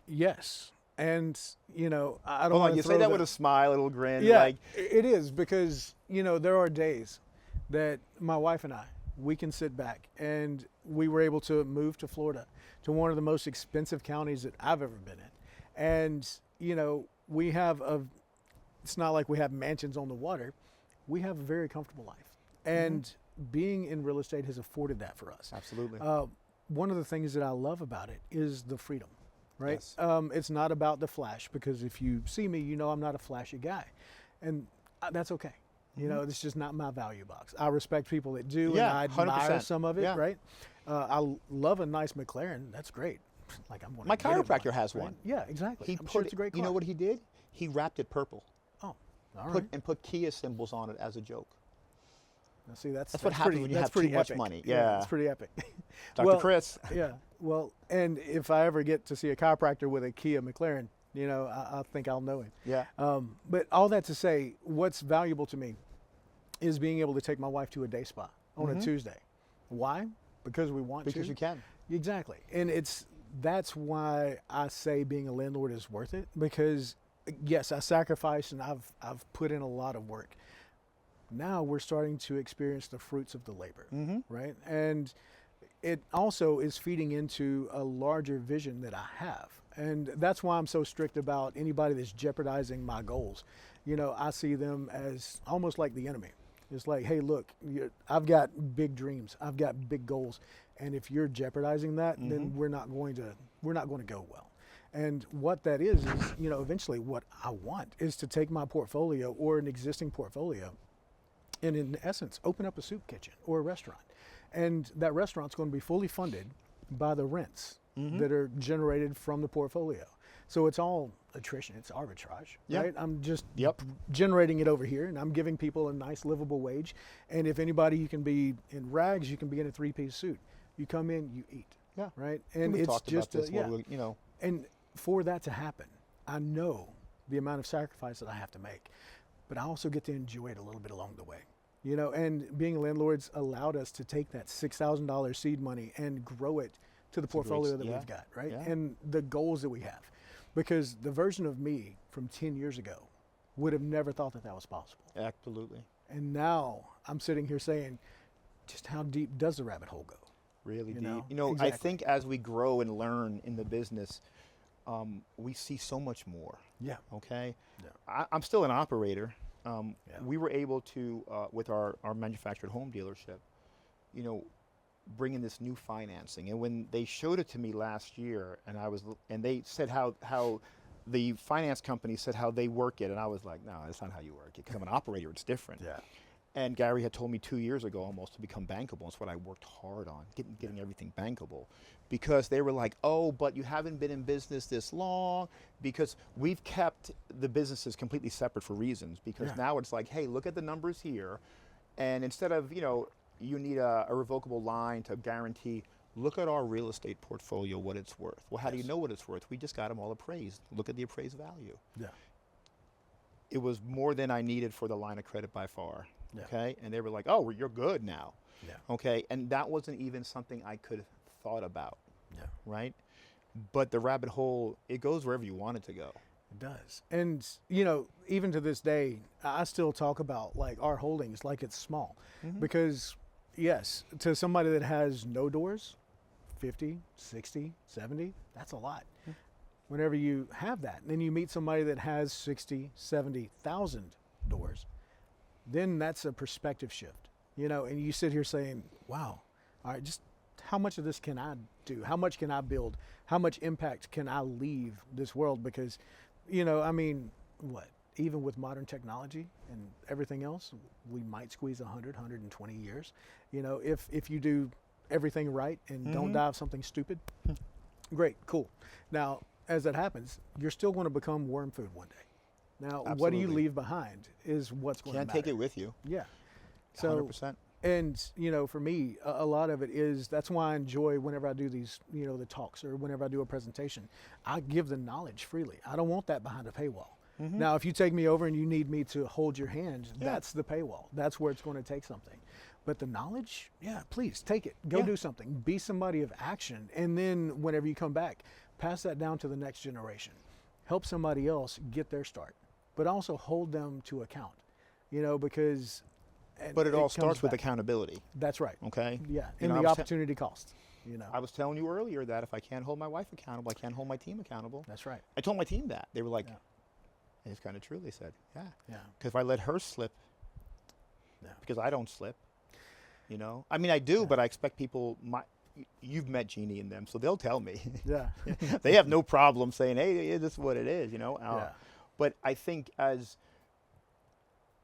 Yes. And, you know, I don't Hold want on, to you say that with a smile, a little grin. Yeah, like, it is because, you know, there are days that my wife and I, we can sit back and we were able to move to Florida, to one of the most expensive counties that I've ever been in. And, you know, it's not like we have mansions on the water. We have a very comfortable life. And being in real estate has afforded that for us. Absolutely. One of the things that I love about it is the freedom, right? Yes. It's not about the flash because if you see me, you know I'm not a flashy guy. And that's okay. You know, it's just not my value box. I respect people that do, and I admire 100%. some of it, right? I love a nice McLaren. That's great. Like I'm My chiropractor has right? one. Yeah, exactly. He I'm sure it's a great car. You know what he did? He wrapped it purple. Oh, all right. And put Kia symbols on it as a joke. Now, see, that's what happens when you have too much money. Yeah, it's pretty epic. Dr. Chris. Yeah. Well, and if I ever get to see a chiropractor with a Kia McLaren, you know, I think I'll know him. Yeah. But all that to say, what's valuable to me is being able to take my wife to a day spa on a Tuesday. Why? Because we want to. Because you can. Exactly. And that's why I say being a landlord is worth it, because yes, I sacrificed and I've put in a lot of work. Now we're starting to experience the fruits of the labor, right? And it also is feeding into a larger vision that I have. And that's why I'm so strict about anybody that's jeopardizing my goals. You know, I see them as almost like the enemy. It's like, hey, look, I've got big dreams. I've got big goals. And if you're jeopardizing that, then we're not going to go well. And what that is, you know, eventually what I want is to take my portfolio or an existing portfolio and in essence, open up a soup kitchen or a restaurant. And that restaurant's going to be fully funded by the rents that are generated from the portfolio. So it's all attrition, it's arbitrage, right? I'm just generating it over here and I'm giving people a nice livable wage. And if anybody, you can be in rags, you can be in a 3-piece suit. You come in, you eat, right? And it's just, you know. And for that to happen, I know the amount of sacrifice that I have to make, but I also get to enjoy it a little bit along the way. You know, and being landlords allowed us to take that $6,000 seed money and grow it to the portfolio that we've got, right? And the goals that we have. Because the version of me from 10 years ago would have never thought that that was possible. Absolutely. And now I'm sitting here saying, just how deep does the rabbit hole go? Really deep. You know, I think as we grow and learn in the business, we see so much more. Yeah. Okay. Yeah. I'm still an operator. We were able to, with our manufactured home dealership, you know, bring in this new financing. And when they showed it to me last year, and they said how the finance company said how they work it, and I was like, no, that's not how you work it. Because I'm an operator, it's different. Yeah. And Gary had told me 2 years ago almost to become bankable. It's what I worked hard on, getting everything bankable. Because they were like, oh, but you haven't been in business this long, because we've kept the businesses completely separate for reasons. Because now it's like, hey, look at the numbers here. And instead of, you know, you need a revocable line to guarantee, look at our real estate portfolio, what it's worth. Well, how do you know what it's worth? We just got them all appraised. Look at the appraised value. Yeah. It was more than I needed for the line of credit by far. Yeah. Okay, and they were like, "Oh, well, you're good now." Yeah. Okay, and that wasn't even something I could have thought about. Yeah. Right, but the rabbit hole, it goes wherever you want it to go. It does, and you know, even to this day, I still talk about like our holdings like it's small, because yes, to somebody that has no doors, 50, 60, 70, that's a lot. Whenever you have that, and then you meet somebody that has 60, 70,000 doors, then that's a perspective shift, you know, and you sit here saying, wow, all right, just how much of this can I do? How much can I build? How much impact can I leave this world? Because, you know, I mean, even with modern technology and everything else, we might squeeze 100, 120 years. You know, if you do everything right and don't die of something stupid, great, cool. Now, as that happens, you're still going to become worm food one day. Now, what do you leave behind is what's going to matter. Can't take it with you. Yeah. So, 100%. And, you know, for me, a lot of it is, that's why I enjoy whenever I do these, you know, the talks or whenever I do a presentation, I give the knowledge freely. I don't want that behind a paywall. Now, if you take me over and you need me to hold your hand, that's the paywall. That's where it's going to take something. But the knowledge, please take it. Go do something. Be somebody of action. And then whenever you come back, pass that down to the next generation. Help somebody else get their start, but also hold them to account, you know, because... But it all starts with accountability. That's right. Okay? Yeah, and the opportunity cost, you know. I was telling you earlier that if I can't hold my wife accountable, I can't hold my team accountable. That's right. I told my team that. They were like, it's kind of true, they said. Yeah. Because if I let her slip, because I don't slip, you know. I mean, I do, but I expect people, you've met Jeannie and them, so they'll tell me. Yeah. They have no problem saying, hey, this is what it is, you know. But I think as...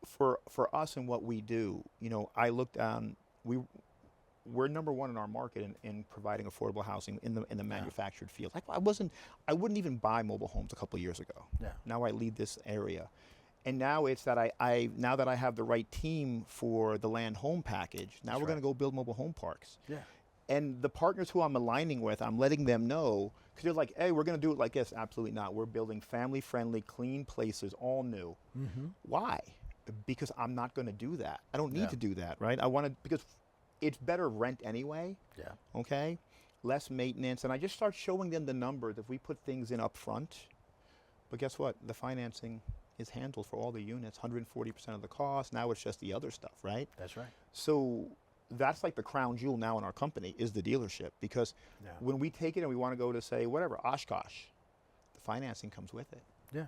For us and what we do, you know, I look down. We're number one in our market in providing affordable housing in the manufactured field. I wouldn't even buy mobile homes a couple of years ago. Yeah. Now I lead this area, and now it's that now that I have the right team for the land home package. Now we're going to go build mobile home parks. Yeah. And the partners who I'm aligning with, I'm letting them know, because they're like, hey, we're going to do it like this. Absolutely not. We're building family-friendly, clean places, all new. Why? Because I'm not going to do that. I don't need to do that, right? I want to, because it's better rent anyway. Yeah. Okay? Less maintenance. And I just start showing them the numbers if we put things in up front. But guess what? The financing is handled for all the units, 140% of the cost. Now it's just the other stuff, right? That's right. So that's like the crown jewel now in our company is the dealership. Because when we take it and we want to go to, say, whatever, Oshkosh, financing comes with it. Yeah.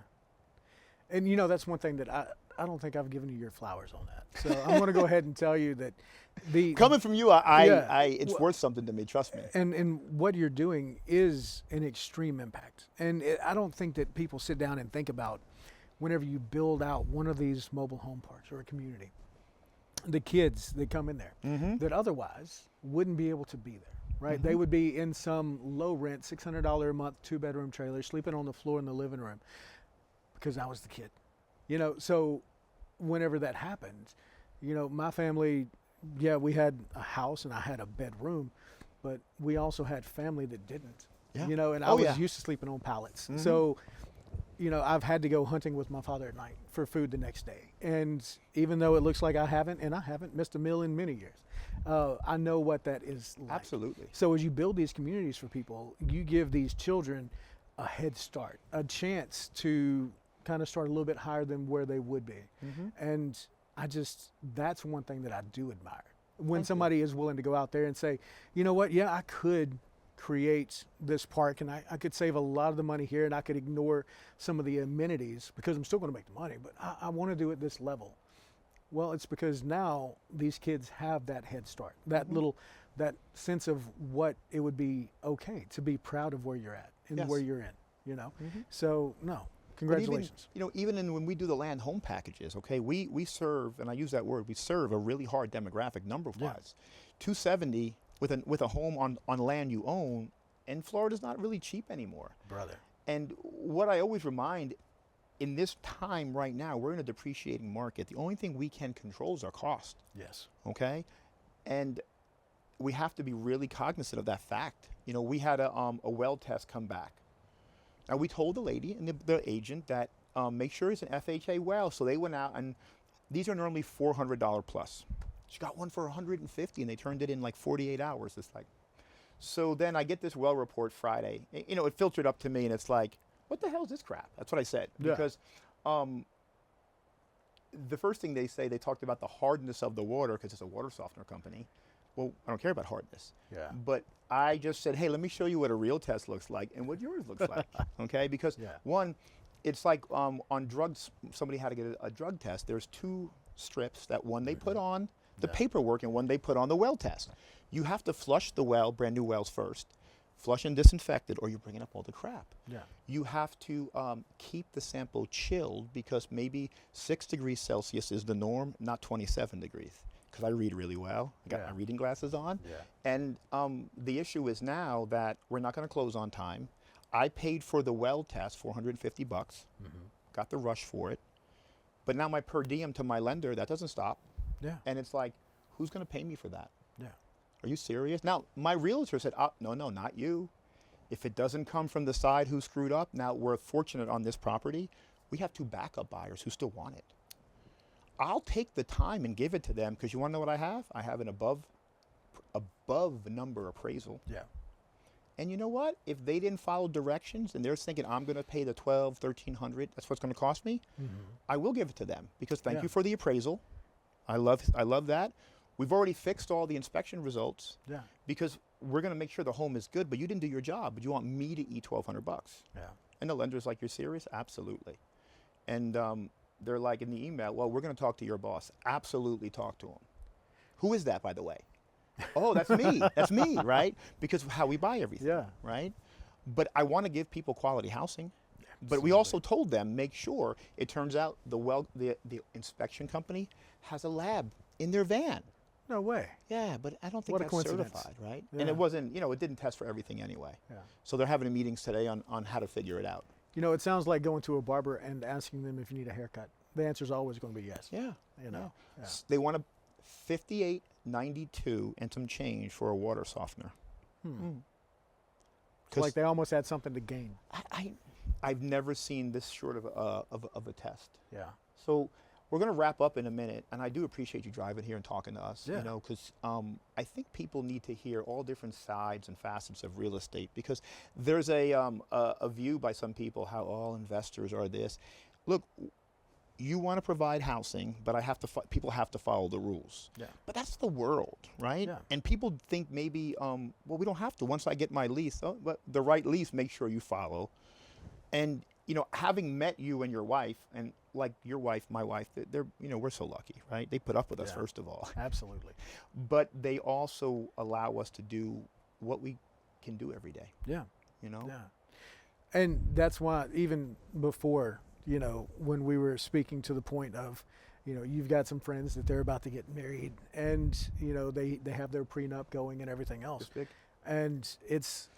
And that's one thing that I don't think I've given you your flowers on that. So I'm going to go ahead and tell you that Coming from you, it's worth something to me, trust me. And what you're doing is an extreme impact. And I don't think that people sit down and think about whenever you build out one of these mobile home parks or a community, the kids that come in there that otherwise wouldn't be able to be there. Right, they would be in some low rent, $600 a month, 2-bedroom trailer, sleeping on the floor in the living room, because I was the kid, So whenever that happened, my family, we had a house and I had a bedroom, but we also had family that didn't, and I was used to sleeping on pallets. So, I've had to go hunting with my father at night for food the next day. And even though it looks like I haven't missed a meal in many years, I know what that is like. Absolutely. So as you build these communities for people, you give these children a head start, a chance to kind of start a little bit higher than where they would be. And that's one thing that I do admire. When somebody is willing to go out there and say, you know what, I could create this park and I could save a lot of the money here and I could ignore some of the amenities because I'm still going to make the money, but I want to do it this level. Well, it's because now these kids have that head start, that that sense of what it would be okay to be proud of where you're at and where you're in, So no, congratulations. Even when we do the land home packages, okay, we serve, and I use that word, we serve a really hard demographic number-wise. 270 with a home on land you own, and Florida's not really cheap anymore. Brother. And what I always remind, in this time right now, we're in a depreciating market. The only thing we can control is our cost. Yes. Okay? And we have to be really cognizant of that fact. We had a well test come back. Now, we told the lady and the agent that make sure it's an FHA well. So they went out, and these are normally $400 plus. She got one for $150, and they turned it in like 48 hours. It's like, so then I get this well report Friday. It filtered up to me, and it's like, what the hell is this crap? That's what I said. Yeah. Because the first thing they talked about the hardness of the water, because it's a water softener company. Well, I don't care about hardness. Yeah. But I just said, hey, let me show you what a real test looks like and what yours looks like. Okay? Because one, it's like on drugs, somebody had to get a drug test. There's 2 strips, that one they put on the paperwork and one they put on the well test. You have to flush the well, brand new wells first, flush and disinfect it, or you're bringing up all the crap. Yeah. You have to keep the sample chilled because maybe 6 degrees Celsius is the norm, not 27 degrees. Because I read really well. I got my reading glasses on. Yeah. And the issue is now that we're not going to close on time. I paid for the well test, $450, got the rush for it. But now my per diem to my lender, that doesn't stop. Yeah. And it's like, who's going to pay me for that? Yeah. Are you serious? Now, my realtor said, no, not you. If it doesn't come from the side who screwed up, now we're fortunate on this property, we have 2 backup buyers who still want it. I'll take the time and give it to them because you want to know what I have? I have an above number appraisal. Yeah. And you know what? If they didn't follow directions and they're thinking I'm going to pay the $1,200, $1,300, that's what's going to cost me, I will give it to them because thank you for the appraisal. I love that. We've already fixed all the inspection results because we're going to make sure the home is good, but you didn't do your job, but you want me to eat $1,200. Yeah. And the lender's like, you're serious? Absolutely. And they're like in the email, well, we're going to talk to your boss. Absolutely talk to him. Who is that, by the way? Oh, that's me. That's me, right? Because of how we buy everything, right? But I want to give people quality housing. Absolutely. But we also told them, make sure, it turns out the inspection company has a lab in their van. No way. Yeah, but I don't think that's certified, right? Yeah. And it wasn't, it didn't test for everything anyway. Yeah. So they're having meetings today on how to figure it out. It sounds like going to a barber and asking them if you need a haircut. The answer is always going to be yes. Yeah. Yeah. They want a $58.92 and some change for a water softener. It's like they almost had something to gain. I've never seen this short of a test. Yeah. So we're going to wrap up in a minute, and I do appreciate you driving here and talking to us. Yeah. Because I think people need to hear all different sides and facets of real estate because there's a view by some people how all investors are this. Look, you want to provide housing, but people have to follow the rules. Yeah. But that's the world, right? Yeah. And people think maybe, well, we don't have to. Once I get my lease, but the right lease, make sure you follow. And having met you and your wife, and like your wife, my wife, they're we're so lucky, right? They put up with us, first of all. Absolutely. But they also allow us to do what we can do every day. Yeah. Yeah. And that's why even before, when we were speaking to the point of, you've got some friends that they're about to get married, and they have their prenup going and everything else. And it's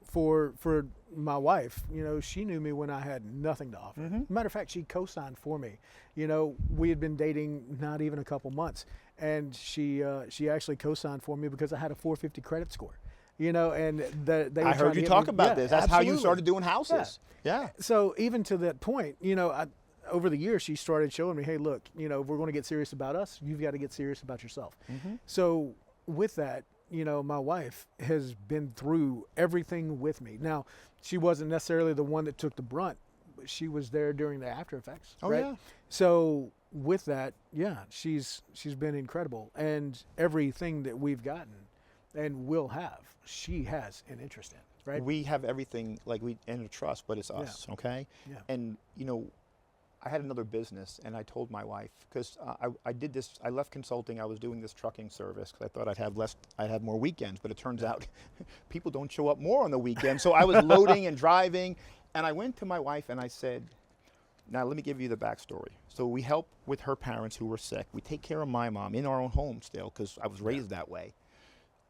for my wife, she knew me when I had nothing to offer. Matter of fact, she co-signed for me. We had been dating not even a couple months, and she actually co-signed for me because I had a 450 credit score. And they I heard you talk about this. That's absolutely. how you started doing houses. Yeah. So even to that point, over the years, she started showing me, hey, look, if we're going to get serious about us, you've got to get serious about yourself. So with that, my wife has been through everything with me. Now, she wasn't necessarily the one that took the brunt, but she was there during the after effects. Oh, right? yeah. So with that, she's been incredible. And everything that we've gotten and will have, she has an interest in, right? We have everything in a trust, but it's us, okay? Yeah. And, I had another business, and I told my wife, because I did this, I left consulting, I was doing this trucking service, because I thought I'd have more weekends, but it turns out people don't show up more on the weekends. So I was loading and driving, and I went to my wife and I said, now let me give you the backstory. So we help with her parents who were sick. We take care of my mom in our own home still, because I was raised that way.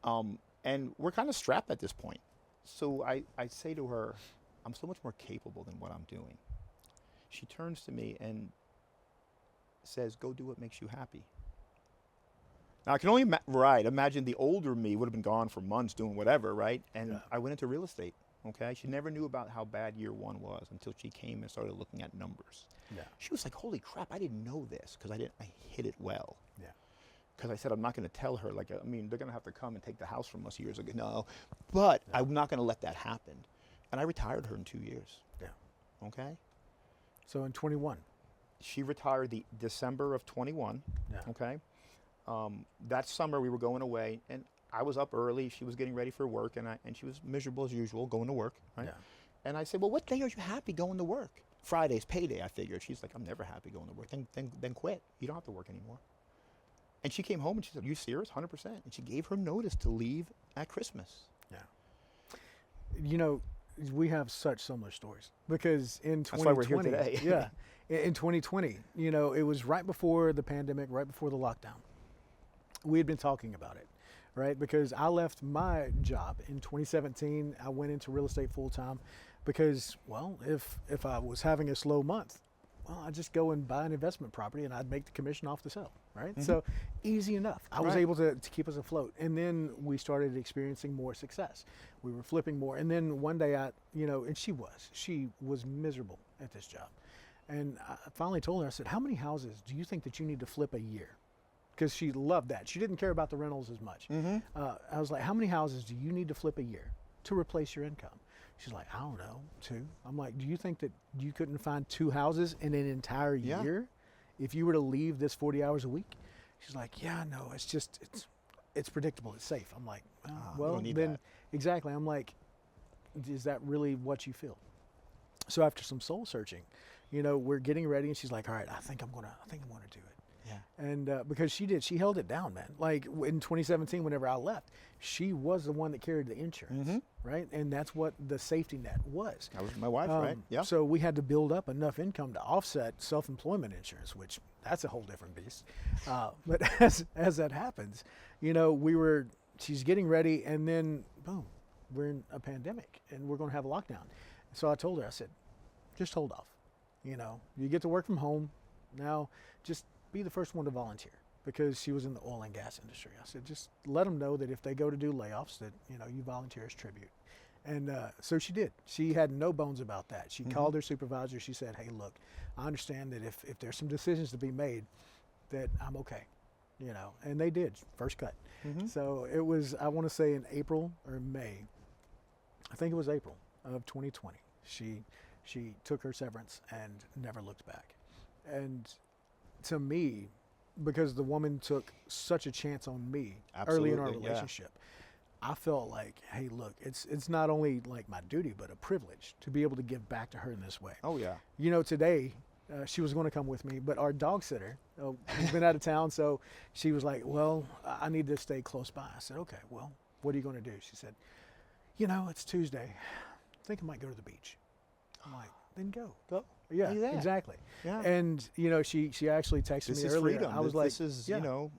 And we're kind of strapped at this point. So I say to her, I'm so much more capable than what I'm doing. She turns to me and says, go do what makes you happy. Now, I can only imagine the older me would have been gone for months doing whatever, right? And I went into real estate, okay? She never knew about how bad year one was until she came and started looking at numbers. Yeah. She was like, holy crap, I didn't know this, because I hit it well. Yeah. Because I said, I'm not going to tell her, they're going to have to come and take the house from us years ago. No, but I'm not going to let that happen. And I retired her in 2 years. Yeah. Okay? So in 21. She retired the December of 21. Yeah. Okay? That summer we were going away, and I was up early. She was getting ready for work, and she was miserable as usual, going to work. Right? Yeah. And I said, well, what day are you happy going to work? Friday's payday, I figured. She's like, I'm never happy going to work. Then quit. You don't have to work anymore. And she came home and she said, are you serious? 100%. And she gave her notice to leave at Christmas. Yeah. We have so much stories, because in 2020, that's why we're here today. Yeah, in 2020, it was right before the pandemic, right before the lockdown. We had been talking about it, right? Because I left my job in 2017. I went into real estate full time because, well, if I was having a slow month, well, I'd just go and buy an investment property and I'd make the commission off the sale, right? So easy enough. I was able to keep us afloat. And then we started experiencing more success. We were flipping more. And then one day and she was miserable at this job. And I finally told her, I said, how many houses do you think that you need to flip a year? Because she loved that. She didn't care about the rentals as much. I was like, how many houses do you need to flip a year to replace your income? She's like, I don't know, 2. I'm like, do you think that you couldn't find 2 houses in an entire year if you were to leave this 40 hours a week? She's like, yeah, no, it's predictable, it's safe. I'm like, well, then exactly. I'm like, is that really what you feel? So after some soul searching, we're getting ready, and she's like, all right, I think I'm gonna do it. Yeah. And because she held it down, man. Like in 2017, whenever I left, she was the one that carried the insurance, right? And that's what the safety net was. That was my wife, right? Yeah. So we had to build up enough income to offset self-employment insurance, which that's a whole different beast. But as that happens, she's getting ready, and then boom, we're in a pandemic, and we're going to have a lockdown. So I told her, I said, just hold off. You get to work from home now. Just be the first one to volunteer, because she was in the oil and gas industry. I said, just let them know that if they go to do layoffs, that you volunteer as tribute. And so she did. She had no bones about that. She called her supervisor. She said, hey, look, I understand that if there's some decisions to be made, that I'm okay. And they did, first cut. So it was, I want to say in April or May, I think it was April of 2020, she took her severance and never looked back. And to me, because the woman took such a chance on me early in our relationship, I felt like, hey, look, it's not only like my duty, but a privilege to be able to give back to her in this way. Oh yeah. You know, today she was going to come with me, but our dog sitter has been out of town, so she was like, well, I need to stay close by. I said, okay, well, what are you going to do? She said, you know, it's Tuesday. I think I might go to the beach. I'm like, then go. Yeah, Do that. exactly. Yeah. And you know, she actually texted This me is earlier. freedom. I was like, this is, yeah. you know.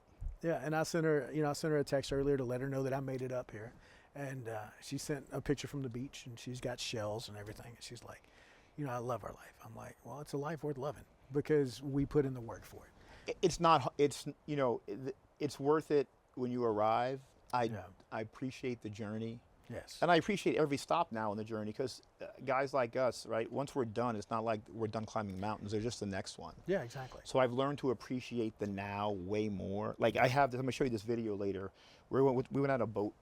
Yeah, and I sent her a text earlier to let her know that I made it up here, and she sent a picture from the beach, and she's got shells and everything, and she's like, you know, I love our life. I'm like, well, it's a life worth loving because we put in the work for it. It's not. It's, you know, it's worth it when you arrive. I appreciate the journey. Yes. And I appreciate every stop now on the journey because guys like us, right, once we're done, it's not like we're done climbing mountains. There's just the next one. Yeah, exactly. So I've learned to appreciate the now way more. Like I have this, I'm going to show you this video later. We went on a boat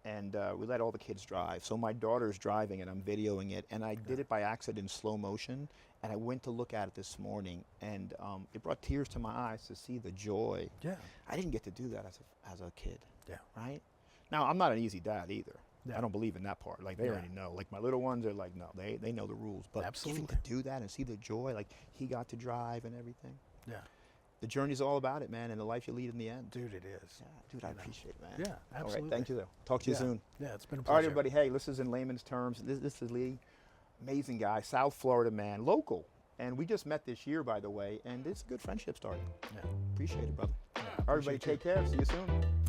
and we let all the kids drive. So my daughter's driving and I'm videoing it. And I did it by accident in slow motion. And I went to look at it this morning and it brought tears to my eyes to see the joy. Yeah. I didn't get to do that as a kid. Yeah. Right? Now, I'm not an easy dad either. Yeah. I don't believe in that part. Like they already know. Like my little ones are like, no, they know the rules. But Absolutely. even to do that and see the joy, like he got to drive and everything. Yeah. The journey's all about it, man, and the life you lead in the end. Dude, it is. Yeah, dude, I appreciate it, man. Yeah, absolutely. All right, thank you, though. Talk to you soon. Yeah, it's been a All pleasure. right, everybody. Hey, this is in layman's terms. This is Lee. Amazing guy, South Florida man, local. And we just met this year, by the way, and it's a good friendship starting. Yeah. Appreciate it, brother. Yeah, All right, everybody, appreciate you. take care. See you soon.